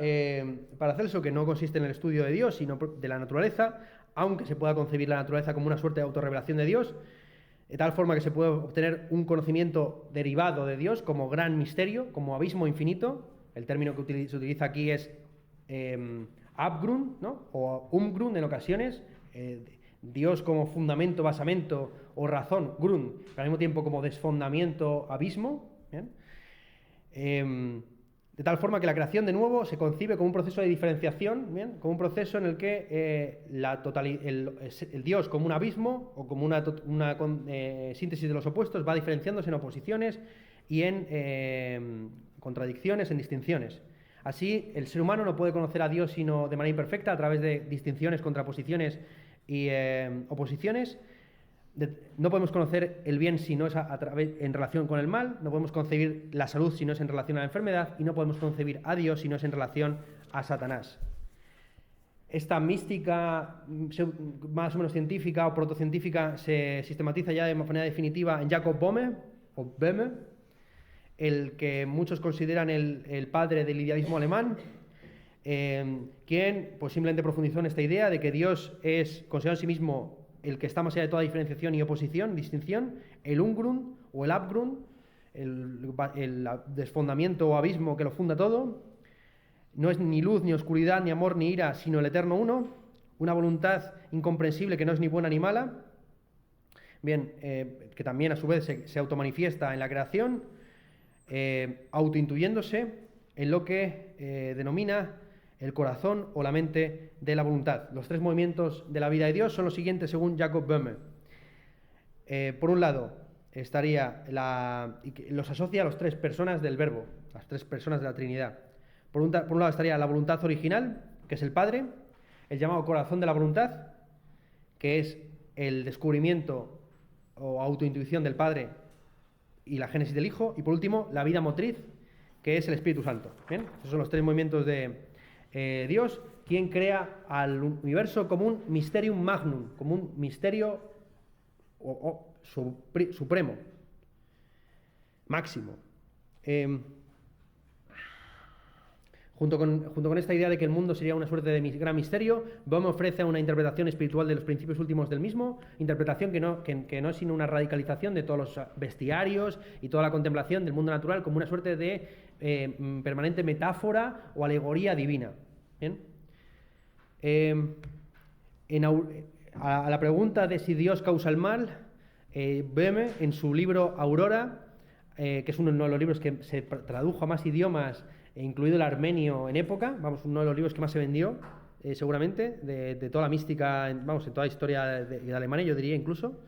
Paracelso que no consiste en el estudio de Dios, sino de la naturaleza, aunque se pueda concebir la naturaleza como una suerte de autorrevelación de Dios, de tal forma que se puede obtener un conocimiento derivado de Dios como gran misterio, como abismo infinito. El término que se utiliza aquí es Abgrund, ¿no?, o Umgrund en ocasiones, Dios como fundamento, basamento o razón, Grund, pero al mismo tiempo como desfondamiento, abismo. ¿Bien? De tal forma que la creación, de nuevo, se concibe como un proceso de diferenciación, ¿bien?, como un proceso en el que el Dios como un abismo o como una síntesis de los opuestos va diferenciándose en oposiciones y en contradicciones, en distinciones. Así, el ser humano no puede conocer a Dios sino de manera imperfecta, a través de distinciones, contraposiciones y oposiciones. No podemos conocer el bien si no es en relación con el mal, no podemos concebir la salud si no es en relación a la enfermedad, y no podemos concebir a Dios si no es en relación a Satanás. Esta mística más o menos científica o protocientífica se sistematiza ya de manera definitiva en Jacob Böhme, el que muchos consideran el padre del idealismo alemán, quien pues simplemente profundizó en esta idea de que Dios es considerado en sí mismo el que está más allá de toda diferenciación y oposición, distinción, el Umgrund o el Abgrund, el desfondamiento o abismo que lo funda todo. No es ni luz, ni oscuridad, ni amor, ni ira, sino el eterno uno, una voluntad incomprensible que no es ni buena ni mala. Bien, que también a su vez se automanifiesta en la creación, autointuyéndose en lo que denomina el corazón o la mente de la voluntad. Los 3 movimientos de la vida de Dios son los siguientes según Jacob Böhme. Por un lado, los asocia a las 3 personas del verbo, las 3 personas de la Trinidad. Por un lado estaría la voluntad original, que es el Padre, el llamado corazón de la voluntad, que es el descubrimiento o autointuición del Padre y la génesis del Hijo, y por último, la vida motriz, que es el Espíritu Santo. ¿Bien? Esos son los 3 movimientos de Dios, quien crea al universo como un mysterium magnum, como un misterio supremo. máximo. Junto con esta idea de que el mundo sería una suerte de gran misterio, Bohme ofrece una interpretación espiritual de los principios últimos del mismo, interpretación que no es sino una radicalización de todos los bestiarios y toda la contemplación del mundo natural como una suerte de permanente metáfora o alegoría divina. ¿Bien? A la pregunta de si Dios causa el mal, Bohme, en su libro Aurora, que es uno de los libros que se tradujo a más idiomas, incluido el armenio en época, vamos, uno de los libros que más se vendió, seguramente, de toda la mística, vamos, en toda la historia de Alemania, yo diría incluso,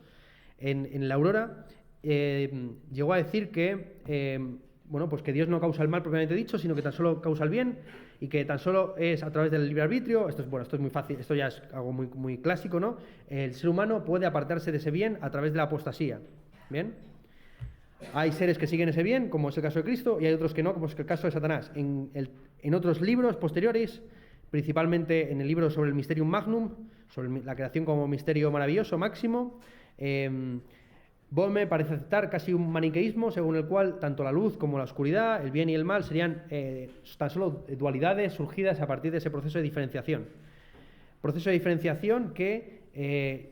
en la Aurora, llegó a decir que, bueno, pues que Dios no causa el mal propiamente dicho, sino que tan solo causa el bien, y que tan solo es a través del libre arbitrio. Esto es muy fácil, esto ya es algo muy, muy clásico, ¿no? El ser humano puede apartarse de ese bien a través de la apostasía, ¿bien? Hay seres que siguen ese bien, como es el caso de Cristo, y hay otros que no, como es el caso de Satanás. En otros libros posteriores, principalmente en el libro sobre el Mysterium Magnum, sobre la creación como misterio maravilloso máximo, Bohme parece aceptar casi un maniqueísmo según el cual tanto la luz como la oscuridad, el bien y el mal, serían tan solo dualidades surgidas a partir de ese proceso de diferenciación. Proceso de diferenciación que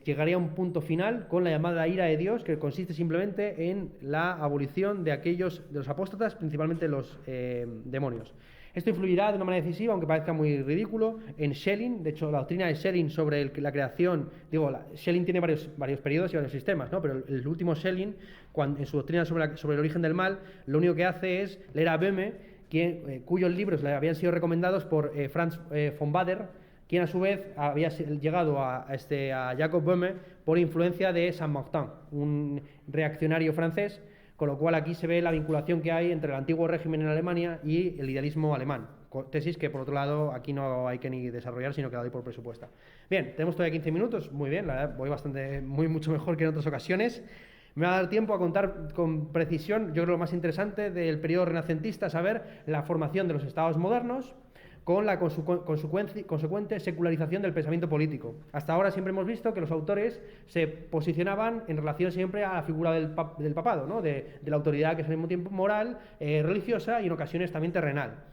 llegaría a un punto final con la llamada ira de Dios, que consiste simplemente en la abolición de los apóstatas, principalmente los demonios. Esto influirá de una manera decisiva, aunque parezca muy ridículo, en Schelling. De hecho, la doctrina de Schelling sobre la creación, Schelling tiene varios periodos y varios sistemas, ¿no? Pero el último Schelling, en su doctrina sobre el origen del mal, lo único que hace es leer a Bohme, cuyos libros le habían sido recomendados por Franz von Baader, quien a su vez había llegado a Jacob Bohme por influencia de Saint-Martin, un reaccionario francés, con lo cual aquí se ve la vinculación que hay entre el antiguo régimen en Alemania y el idealismo alemán. Tesis que, por otro lado, aquí no hay que ni desarrollar, sino que la doy por presupuesta. Bien, tenemos todavía 15 minutos, muy bien, la verdad, voy mucho mejor que en otras ocasiones. Me va a dar tiempo a contar con precisión, yo creo lo más interesante del periodo renacentista, saber la formación de los estados modernos, con la consecuente secularización del pensamiento político. Hasta ahora siempre hemos visto que los autores se posicionaban en relación siempre a la figura del papado, ¿no? de la autoridad que es al mismo tiempo moral, religiosa y en ocasiones también terrenal,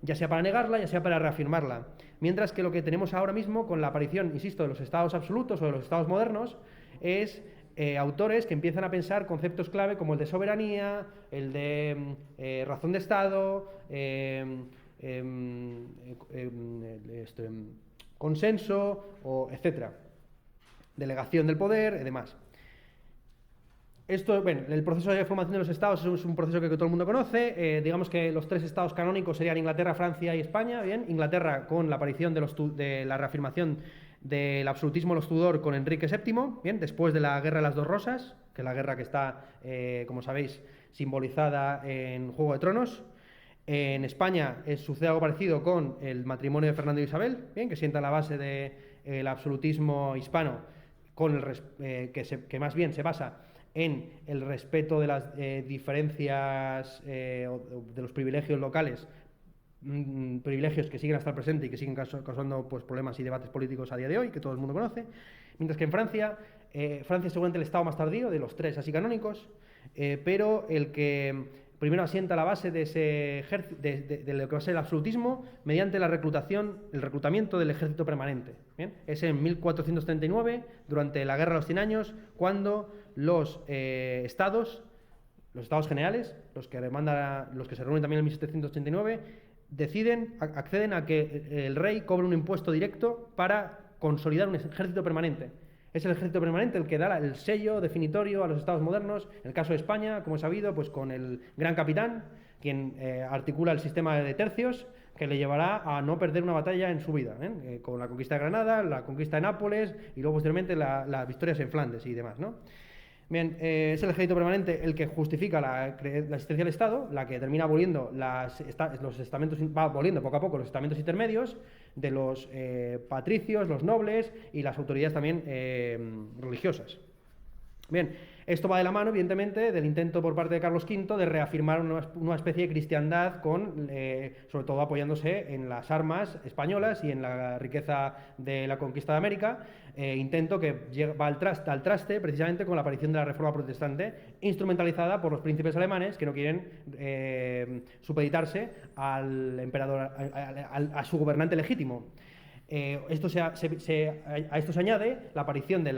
ya sea para negarla, ya sea para reafirmarla. Mientras que lo que tenemos ahora mismo con la aparición, insisto, de los estados absolutos o de los estados modernos es autores que empiezan a pensar conceptos clave como el de soberanía, el de razón de Estado, consenso, etcétera, delegación del poder y demás. El proceso de formación de los estados es un proceso que todo el mundo conoce. Digamos que los tres estados canónicos serían Inglaterra, Francia y España. Bien, Inglaterra con la aparición de la reafirmación del absolutismo de los Tudor con Enrique VII, bien, después de la Guerra de las Dos Rosas, que es la guerra que está, como sabéis, simbolizada en Juego de Tronos. En España sucede algo parecido con el matrimonio de Fernando y Isabel, bien, que sienta la base del absolutismo hispano, que más bien se basa en el respeto de las diferencias de los privilegios locales, privilegios que siguen hasta el presente y que siguen causando pues, problemas y debates políticos a día de hoy, que todo el mundo conoce. Mientras que en Francia es seguramente el estado más tardío de los tres así canónicos, pero el que primero asienta la base de lo que va a ser el absolutismo mediante el reclutamiento del ejército permanente. ¿Bien? Es en 1439, durante la Guerra de los 100 Años, cuando los estados generales, los que se reúnen también en 1789, acceden a que el rey cobre un impuesto directo para consolidar un ejército permanente. Es el ejército permanente el que da el sello definitorio a los estados modernos. En el caso de España, como he sabido, pues con el gran capitán, quien articula el sistema de tercios, que le llevará a no perder una batalla en su vida, con la conquista de Granada, la conquista de Nápoles y luego posteriormente las victorias en Flandes y demás, ¿no? Bien, es el ejército permanente el que justifica la existencia del Estado, la que termina aboliendo los estamentos, va aboliendo poco a poco los estamentos intermedios de los patricios, los nobles y las autoridades también religiosas. Bien, esto va de la mano, evidentemente, del intento por parte de Carlos V de reafirmar una especie de cristiandad sobre todo apoyándose en las armas españolas y en la riqueza de la conquista de América, intento que va al traste precisamente con la aparición de la Reforma Protestante, instrumentalizada por los príncipes alemanes que no quieren supeditarse al emperador, a su gobernante legítimo. A esto se añade la aparición de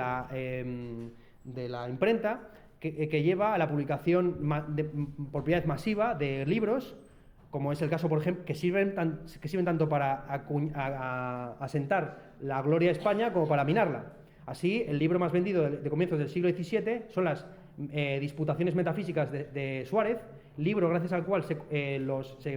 la imprenta que lleva a la publicación por primera vez masiva de libros, como es el caso, por ejemplo, que sirven tanto para asentar la gloria de España como para minarla. Así, el libro más vendido de comienzos del siglo XVII son las Disputaciones Metafísicas de Suárez, libro gracias al cual se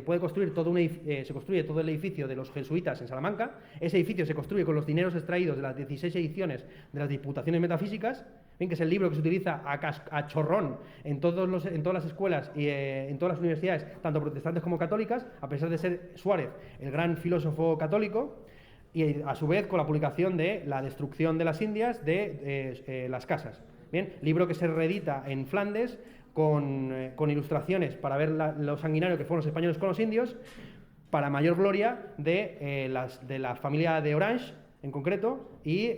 puede construir se construye todo el edificio de los jesuitas en Salamanca. Ese edificio se construye con los dineros extraídos de las 16 ediciones de las Disputaciones Metafísicas, que es el libro que se utiliza a chorrón en todas las escuelas y en todas las universidades, tanto protestantes como católicas, a pesar de ser Suárez el gran filósofo católico, y a su vez con la publicación de La destrucción de las Indias de las casas. Bien, libro que se reedita en Flandes con ilustraciones para ver lo sanguinario que fueron los españoles con los indios, para mayor gloria de la familia de Orange, en concreto, y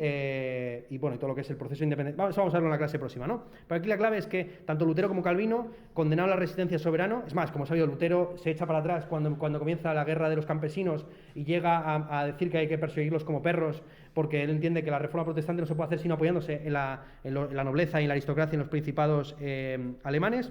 bueno, y todo lo que es el proceso de independencia. Vamos a verlo en la clase próxima, ¿no? Pero aquí la clave es que tanto Lutero como Calvino condenaron la resistencia al soberano. Es más, como sabido, Lutero se echa para atrás cuando comienza la guerra de los campesinos y llega a decir que hay que perseguirlos como perros, porque él entiende que la reforma protestante no se puede hacer sino apoyándose en la nobleza y en la aristocracia y en los principados alemanes.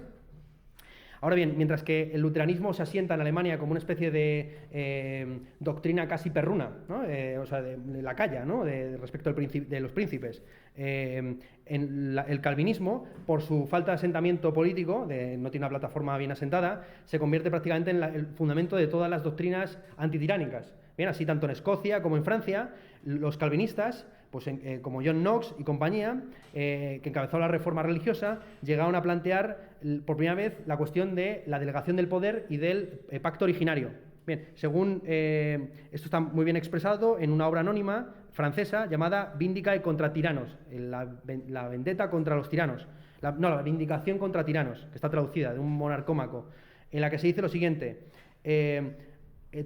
Ahora bien, mientras que el luteranismo se asienta en Alemania como una especie de doctrina casi perruna, ¿no? O sea, de lacaya, ¿no? Respecto de los príncipes. El calvinismo, por su falta de asentamiento político, no tiene una plataforma bien asentada, se convierte prácticamente en el fundamento de todas las doctrinas antitiránicas. Bien, así tanto en Escocia como en Francia, los calvinistas, pues como John Knox y compañía, que encabezó la reforma religiosa, llegaron a plantear por primera vez la cuestión de la delegación del poder y del pacto originario. Bien, según esto está muy bien expresado en una obra anónima francesa llamada Vindicae contra tiranos, la vendetta contra los tiranos, la vindicación contra tiranos, que está traducida de un monarcómaco, en la que se dice lo siguiente: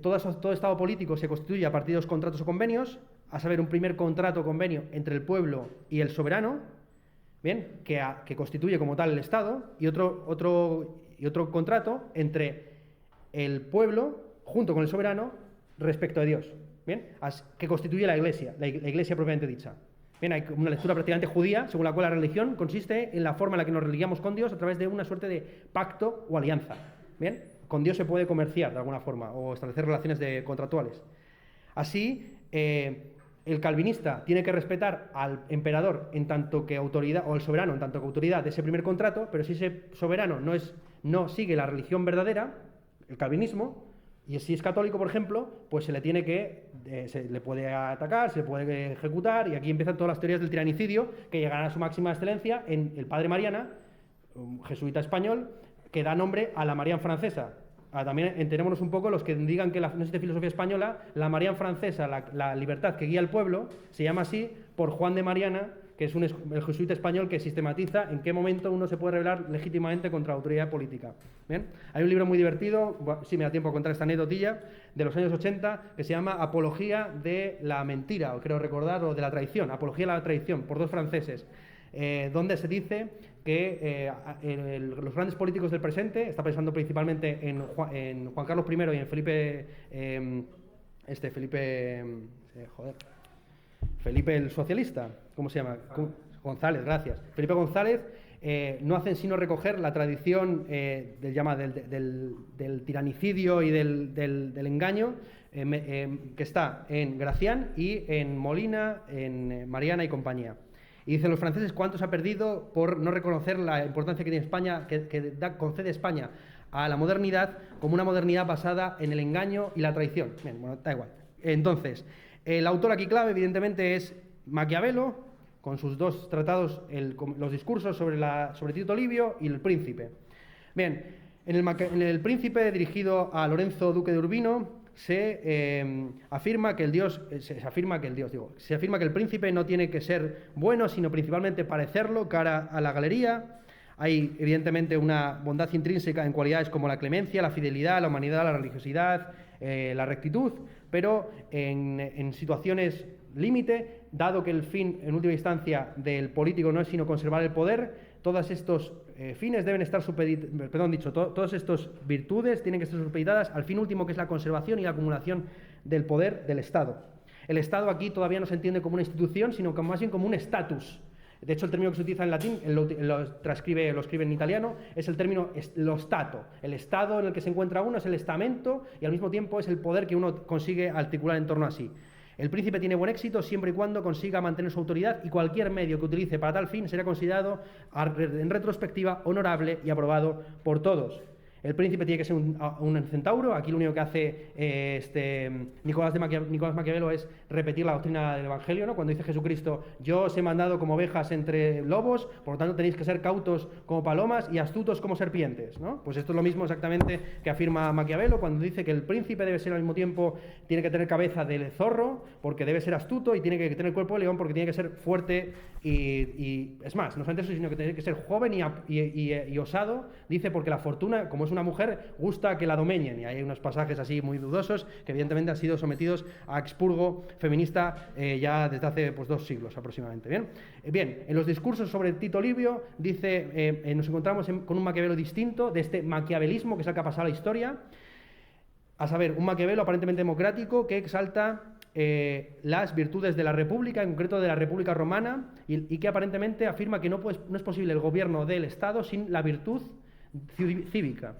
todo Estado político se constituye a partir de los contratos o convenios, a saber, un primer contrato o convenio entre el pueblo y el soberano, bien, que constituye como tal el Estado, y otro contrato entre el pueblo junto con el soberano respecto a Dios, bien, que constituye la Iglesia propiamente dicha. Bien, hay una lectura prácticamente judía, según la cual la religión consiste en la forma en la que nos religiamos con Dios a través de una suerte de pacto o alianza. Bien, con Dios se puede comerciar de alguna forma o establecer relaciones contractuales. Así, el calvinista tiene que respetar al emperador en tanto que autoridad, o el soberano en tanto que autoridad de ese primer contrato, pero si ese soberano no sigue la religión verdadera, el calvinismo, y si es católico, por ejemplo, pues se le puede atacar, se le puede ejecutar, y aquí empiezan todas las teorías del tiranicidio, que llegarán a su máxima excelencia en el padre Mariana, un jesuita español, que da nombre a la Marián francesa. También enterémonos un poco, los que digan que no es de filosofía española, la Marián francesa, la libertad que guía al pueblo, se llama así por Juan de Mariana, que es el jesuita español que sistematiza en qué momento uno se puede rebelar legítimamente contra la autoridad política. ¿Bien? Hay un libro muy divertido, si me da tiempo a contar esta anécdotilla, de los años 80, que se llama Apología de la mentira, o creo recordar, o de la traición, Apología de la traición, por dos franceses, donde se dice que los grandes políticos del presente, está pensando principalmente en Juan Carlos I y en Felipe el socialista, ¿cómo se llama? González, gracias. Felipe González, no hacen sino recoger la tradición del tiranicidio y del engaño que está en Gracián y en Molina, en Mariana y compañía. Y dicen los franceses cuánto se ha perdido por no reconocer la importancia que tiene España, concede España a la modernidad como una modernidad basada en el engaño y la traición. Bien, bueno, da igual. Entonces, el autor aquí clave, evidentemente, es Maquiavelo, con sus dos tratados, los discursos sobre Tito Livio y El Príncipe. Bien, en el Príncipe, dirigido a Lorenzo, duque de Urbino, se afirma que el príncipe no tiene que ser bueno, sino principalmente parecerlo cara a la galería. Hay, evidentemente, una bondad intrínseca en cualidades como la clemencia, la fidelidad, la humanidad, la religiosidad, la rectitud, pero en situaciones límite, dado que el fin, en última instancia, del político no es sino conservar el poder, todos estos fines deben estar todas estas virtudes tienen que estar supeditadas al fin último, que es la conservación y la acumulación del poder del Estado. El Estado aquí todavía no se entiende como una institución, sino más bien como un status. De hecho, el término que se utiliza en latín, lo escribe en italiano, es el término lo stato. El estado en el que se encuentra uno es el estamento y al mismo tiempo es el poder que uno consigue articular en torno a sí. El príncipe tiene buen éxito siempre y cuando consiga mantener su autoridad, y cualquier medio que utilice para tal fin será considerado en retrospectiva honorable y aprobado por todos. El príncipe tiene que ser un centauro. Aquí lo único que hace Nicolás Maquiavelo es repetir la doctrina del Evangelio, ¿no? Cuando dice Jesucristo: yo os he mandado como ovejas entre lobos, por lo tanto tenéis que ser cautos como palomas y astutos como serpientes, ¿no? Pues esto es lo mismo exactamente que afirma Maquiavelo cuando dice que el príncipe debe ser al mismo tiempo, tiene que tener cabeza de zorro porque debe ser astuto, y tiene que tener cuerpo de león porque tiene que ser fuerte y es más, no solamente eso, sino que tiene que ser joven y osado, dice, porque la fortuna, como es una mujer, gusta que la domeñen, y hay unos pasajes así muy dudosos que evidentemente han sido sometidos a expurgo feminista ya desde hace 2 siglos aproximadamente. Bien, en los discursos sobre Tito Livio dice, nos encontramos con un Maquiavelo distinto de este maquiavelismo que es el que ha pasado a la historia, a saber, un Maquiavelo aparentemente democrático que exalta las virtudes de la República, en concreto de la República Romana, y que aparentemente afirma que no es posible el gobierno del Estado sin la virtud cívica.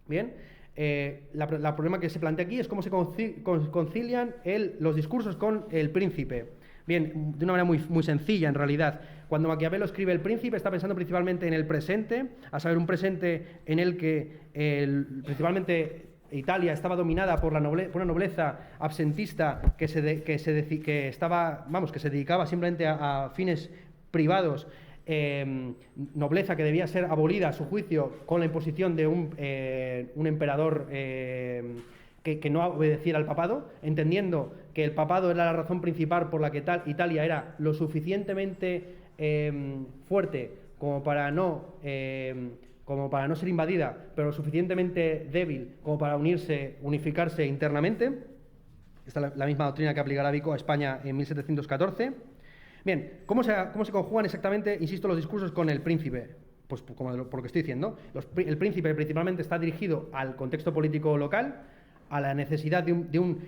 Bien, el problema que se plantea aquí es cómo se concilian los discursos con el príncipe. Bien, de una manera muy sencilla en realidad. Cuando Maquiavelo escribe El Príncipe está pensando principalmente en el presente, a saber, un presente en el que principalmente Italia estaba dominada por una nobleza absentista que se dedicaba simplemente a fines privados. Nobleza que debía ser abolida a su juicio con la imposición de un emperador que no obedeciera al papado, entendiendo que el papado era la razón principal por la que Italia era lo suficientemente fuerte como para no ser invadida, pero lo suficientemente débil como para unificarse internamente. Esta es la misma doctrina que aplicará Vico a España en 1714. Bien, ¿cómo se conjugan exactamente, insisto, los discursos con el príncipe? Pues por lo que estoy diciendo. El príncipe principalmente está dirigido al contexto político local, a la necesidad de un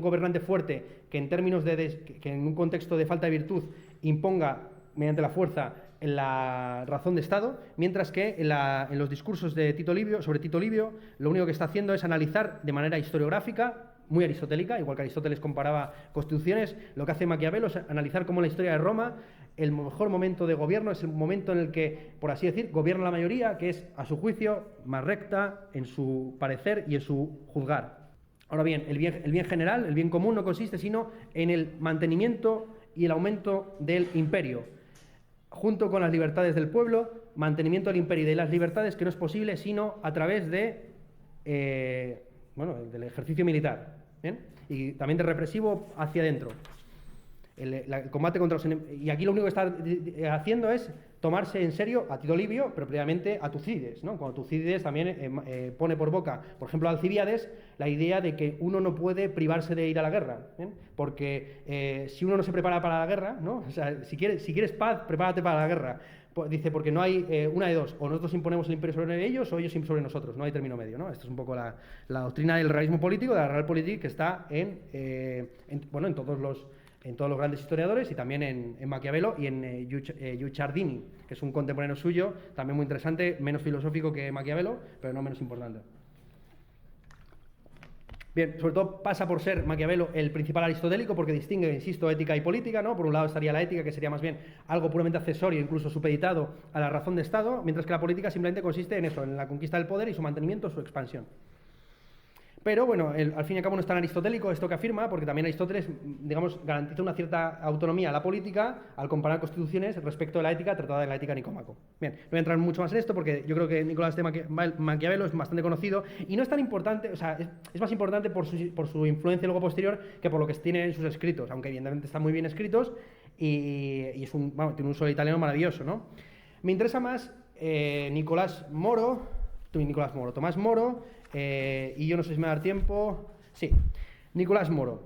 gobernante fuerte que en términos que en un contexto de falta de virtud imponga mediante la fuerza la razón de Estado, mientras que en los discursos de sobre Tito Livio, lo único que está haciendo es analizar de manera historiográfica, muy aristotélica, igual que Aristóteles comparaba constituciones. Lo que hace Maquiavelo es analizar cómo en la historia de Roma el mejor momento de gobierno es el momento en el que, por así decir, gobierna la mayoría, que es, a su juicio, más recta en su parecer y en su juzgar. Ahora bien, el bien general, el bien común, no consiste sino en el mantenimiento y el aumento del imperio, junto con las libertades del pueblo, mantenimiento del imperio y de las libertades que no es posible sino a través del ejercicio militar, ¿bien? Y también de represivo hacia adentro. El combate contra los enemigos. Y aquí lo único que está haciendo es tomarse en serio a Tito Livio, pero previamente a Tucídides, ¿no? Cuando Tucídides también pone por boca, por ejemplo, a Alcibíades, la idea de que uno no puede privarse de ir a la guerra, ¿bien? Porque si uno no se prepara para la guerra, ¿no? O sea, si quieres paz, prepárate para la guerra. Dice, porque no hay una de dos, o nosotros imponemos el imperio sobre ellos o ellos sobre nosotros, no hay término medio, ¿no? Esta es un poco la doctrina del realismo político, de la realpolitik, que está en todos los grandes historiadores, y también en Maquiavelo y en Guicciardini, que es un contemporáneo suyo, también muy interesante, menos filosófico que Maquiavelo, pero no menos importante. Bien, sobre todo pasa por ser Maquiavelo el principal aristotélico, porque distingue, insisto, ética y política, ¿no? Por un lado estaría la ética, que sería más bien algo puramente accesorio, incluso supeditado a la razón de Estado, mientras que la política simplemente consiste en eso, en la conquista del poder y su mantenimiento o su expansión. Pero bueno, al fin y al cabo no es tan aristotélico esto que afirma, porque también Aristóteles, digamos, garantiza una cierta autonomía a la política al comparar constituciones respecto de la ética tratada en la Ética Nicómaco. Bien, no voy a entrar mucho más en esto porque yo creo que Nicolás de Maquiavelo es bastante conocido y no es tan importante, o sea, es más importante por su influencia luego posterior que por lo que tiene en sus escritos, aunque evidentemente están muy bien escritos y es tiene un uso italiano maravilloso, ¿no? Me interesa más Tomás Moro, y yo no sé si me va a dar tiempo. Sí, Tomás Moro,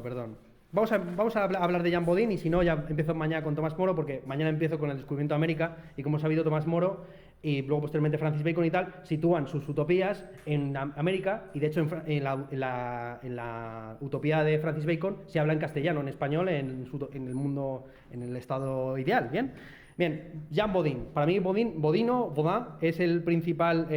perdón. Vamos a hablar de Jean Bodin y si no, ya empiezo mañana con Tomás Moro, porque mañana empiezo con el descubrimiento de América y como ha sabido Tomás Moro y luego posteriormente Francis Bacon y tal, sitúan sus utopías en América y de hecho en la utopía de Francis Bacon se habla en castellano, en español, en el mundo, en el estado ideal, ¿bien? Bien, Jean Bodin. Para mí Bodin es el principal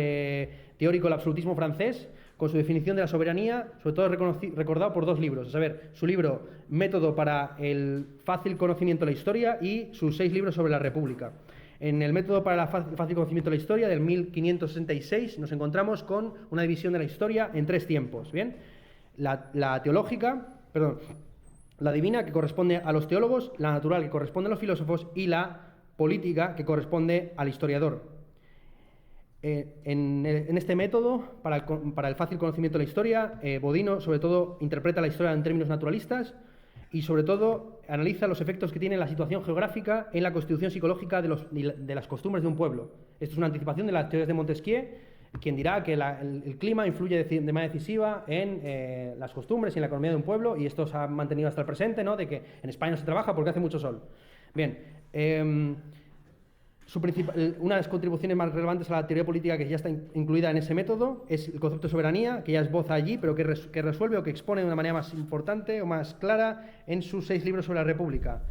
teórico del absolutismo francés, con su definición de la soberanía, sobre todo recordado por dos libros, a saber, su libro Método para el fácil conocimiento de la historia y sus 6 libros sobre la República. En el Método para el fácil conocimiento de la historia, del 1566, nos encontramos con una división de la historia en 3 tiempos, ¿bien? La divina, que corresponde a los teólogos, la natural, que corresponde a los filósofos, y la política, que corresponde al historiador. En este método, para el fácil conocimiento de la historia, Bodino, sobre todo, interpreta la historia en términos naturalistas y, sobre todo, analiza los efectos que tiene la situación geográfica en la constitución psicológica de las costumbres de un pueblo. Esto es una anticipación de las teorías de Montesquieu, quien dirá que el clima influye de manera decisiva en las costumbres y en la economía de un pueblo, y esto se ha mantenido hasta el presente, ¿no?, de que en España no se trabaja porque hace mucho sol. Bien, una de las contribuciones más relevantes a la teoría política que ya está incluida en ese método es el concepto de soberanía, que ya esboza allí, pero que resuelve o que expone de una manera más importante o más clara en sus 6 libros sobre la República.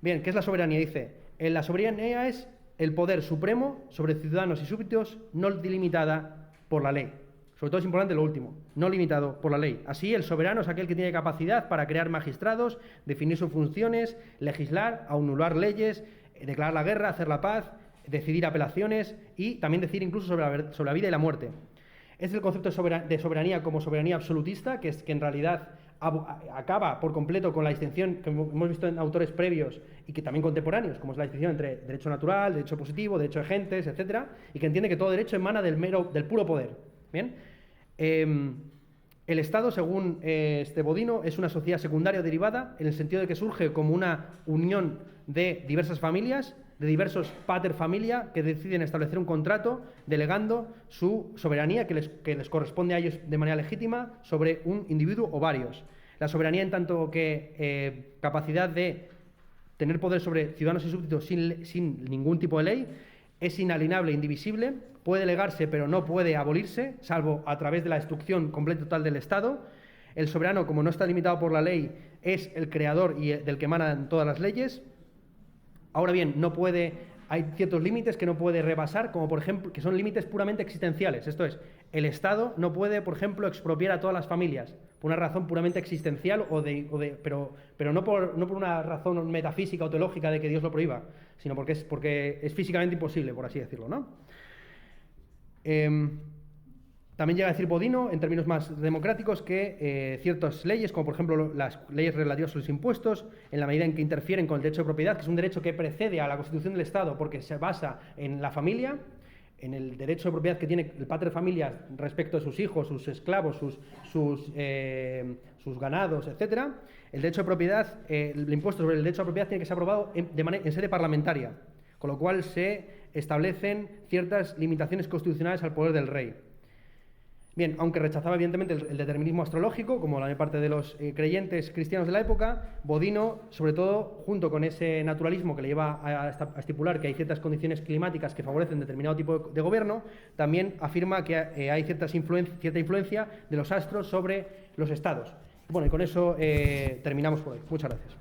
Bien, ¿qué es la soberanía? Dice, la soberanía es el poder supremo sobre ciudadanos y súbditos no delimitada por la ley. Sobre todo es importante lo último, no limitado por la ley. Así, el soberano es aquel que tiene capacidad para crear magistrados, definir sus funciones, legislar, anular leyes, declarar la guerra, hacer la paz, decidir apelaciones y también decidir incluso sobre la vida y la muerte. Es el concepto de soberanía como soberanía absolutista, que en realidad acaba por completo con la distinción que hemos visto en autores previos y que también contemporáneos, como es la distinción entre derecho natural, derecho positivo, derecho de gentes, etcétera, y que entiende que todo derecho emana del puro poder. ¿Bien? El Estado, según Bodino, es una sociedad secundaria o derivada en el sentido de que surge como una unión de diversas familias, de diversos pater familia, que deciden establecer un contrato delegando su soberanía que les corresponde a ellos de manera legítima sobre un individuo o varios. La soberanía, en tanto que capacidad de tener poder sobre ciudadanos y súbditos sin ningún tipo de ley, es inalienable e indivisible, puede delegarse pero no puede abolirse, salvo a través de la destrucción completa y total del Estado. El soberano, como no está limitado por la ley, es el creador y del que emanan todas las leyes. Ahora bien, hay ciertos límites que no puede rebasar, como por ejemplo, que son límites puramente existenciales. Esto es, el Estado no puede, por ejemplo, expropiar a todas las familias por una razón puramente existencial pero no por una razón metafísica o teológica de que Dios lo prohíba, sino porque es físicamente imposible, por así decirlo, ¿no? También llega a decir Bodino, en términos más democráticos, que ciertas leyes, como por ejemplo las leyes relativas a los impuestos, en la medida en que interfieren con el derecho de propiedad, que es un derecho que precede a la Constitución del Estado porque se basa en la familia, en el derecho de propiedad que tiene el pater familias respecto a sus hijos, sus esclavos, sus ganados, etcétera. El derecho de propiedad, el impuesto sobre el derecho a propiedad tiene que ser aprobado en sede parlamentaria, con lo cual se establecen ciertas limitaciones constitucionales al poder del rey. Bien, aunque rechazaba evidentemente el determinismo astrológico, como la mayor parte de los creyentes cristianos de la época, Bodino, sobre todo, junto con ese naturalismo que le lleva a estipular que hay ciertas condiciones climáticas que favorecen determinado tipo de gobierno, también afirma que hay cierta influencia de los astros sobre los estados. Bueno, y con eso terminamos por hoy. Muchas gracias.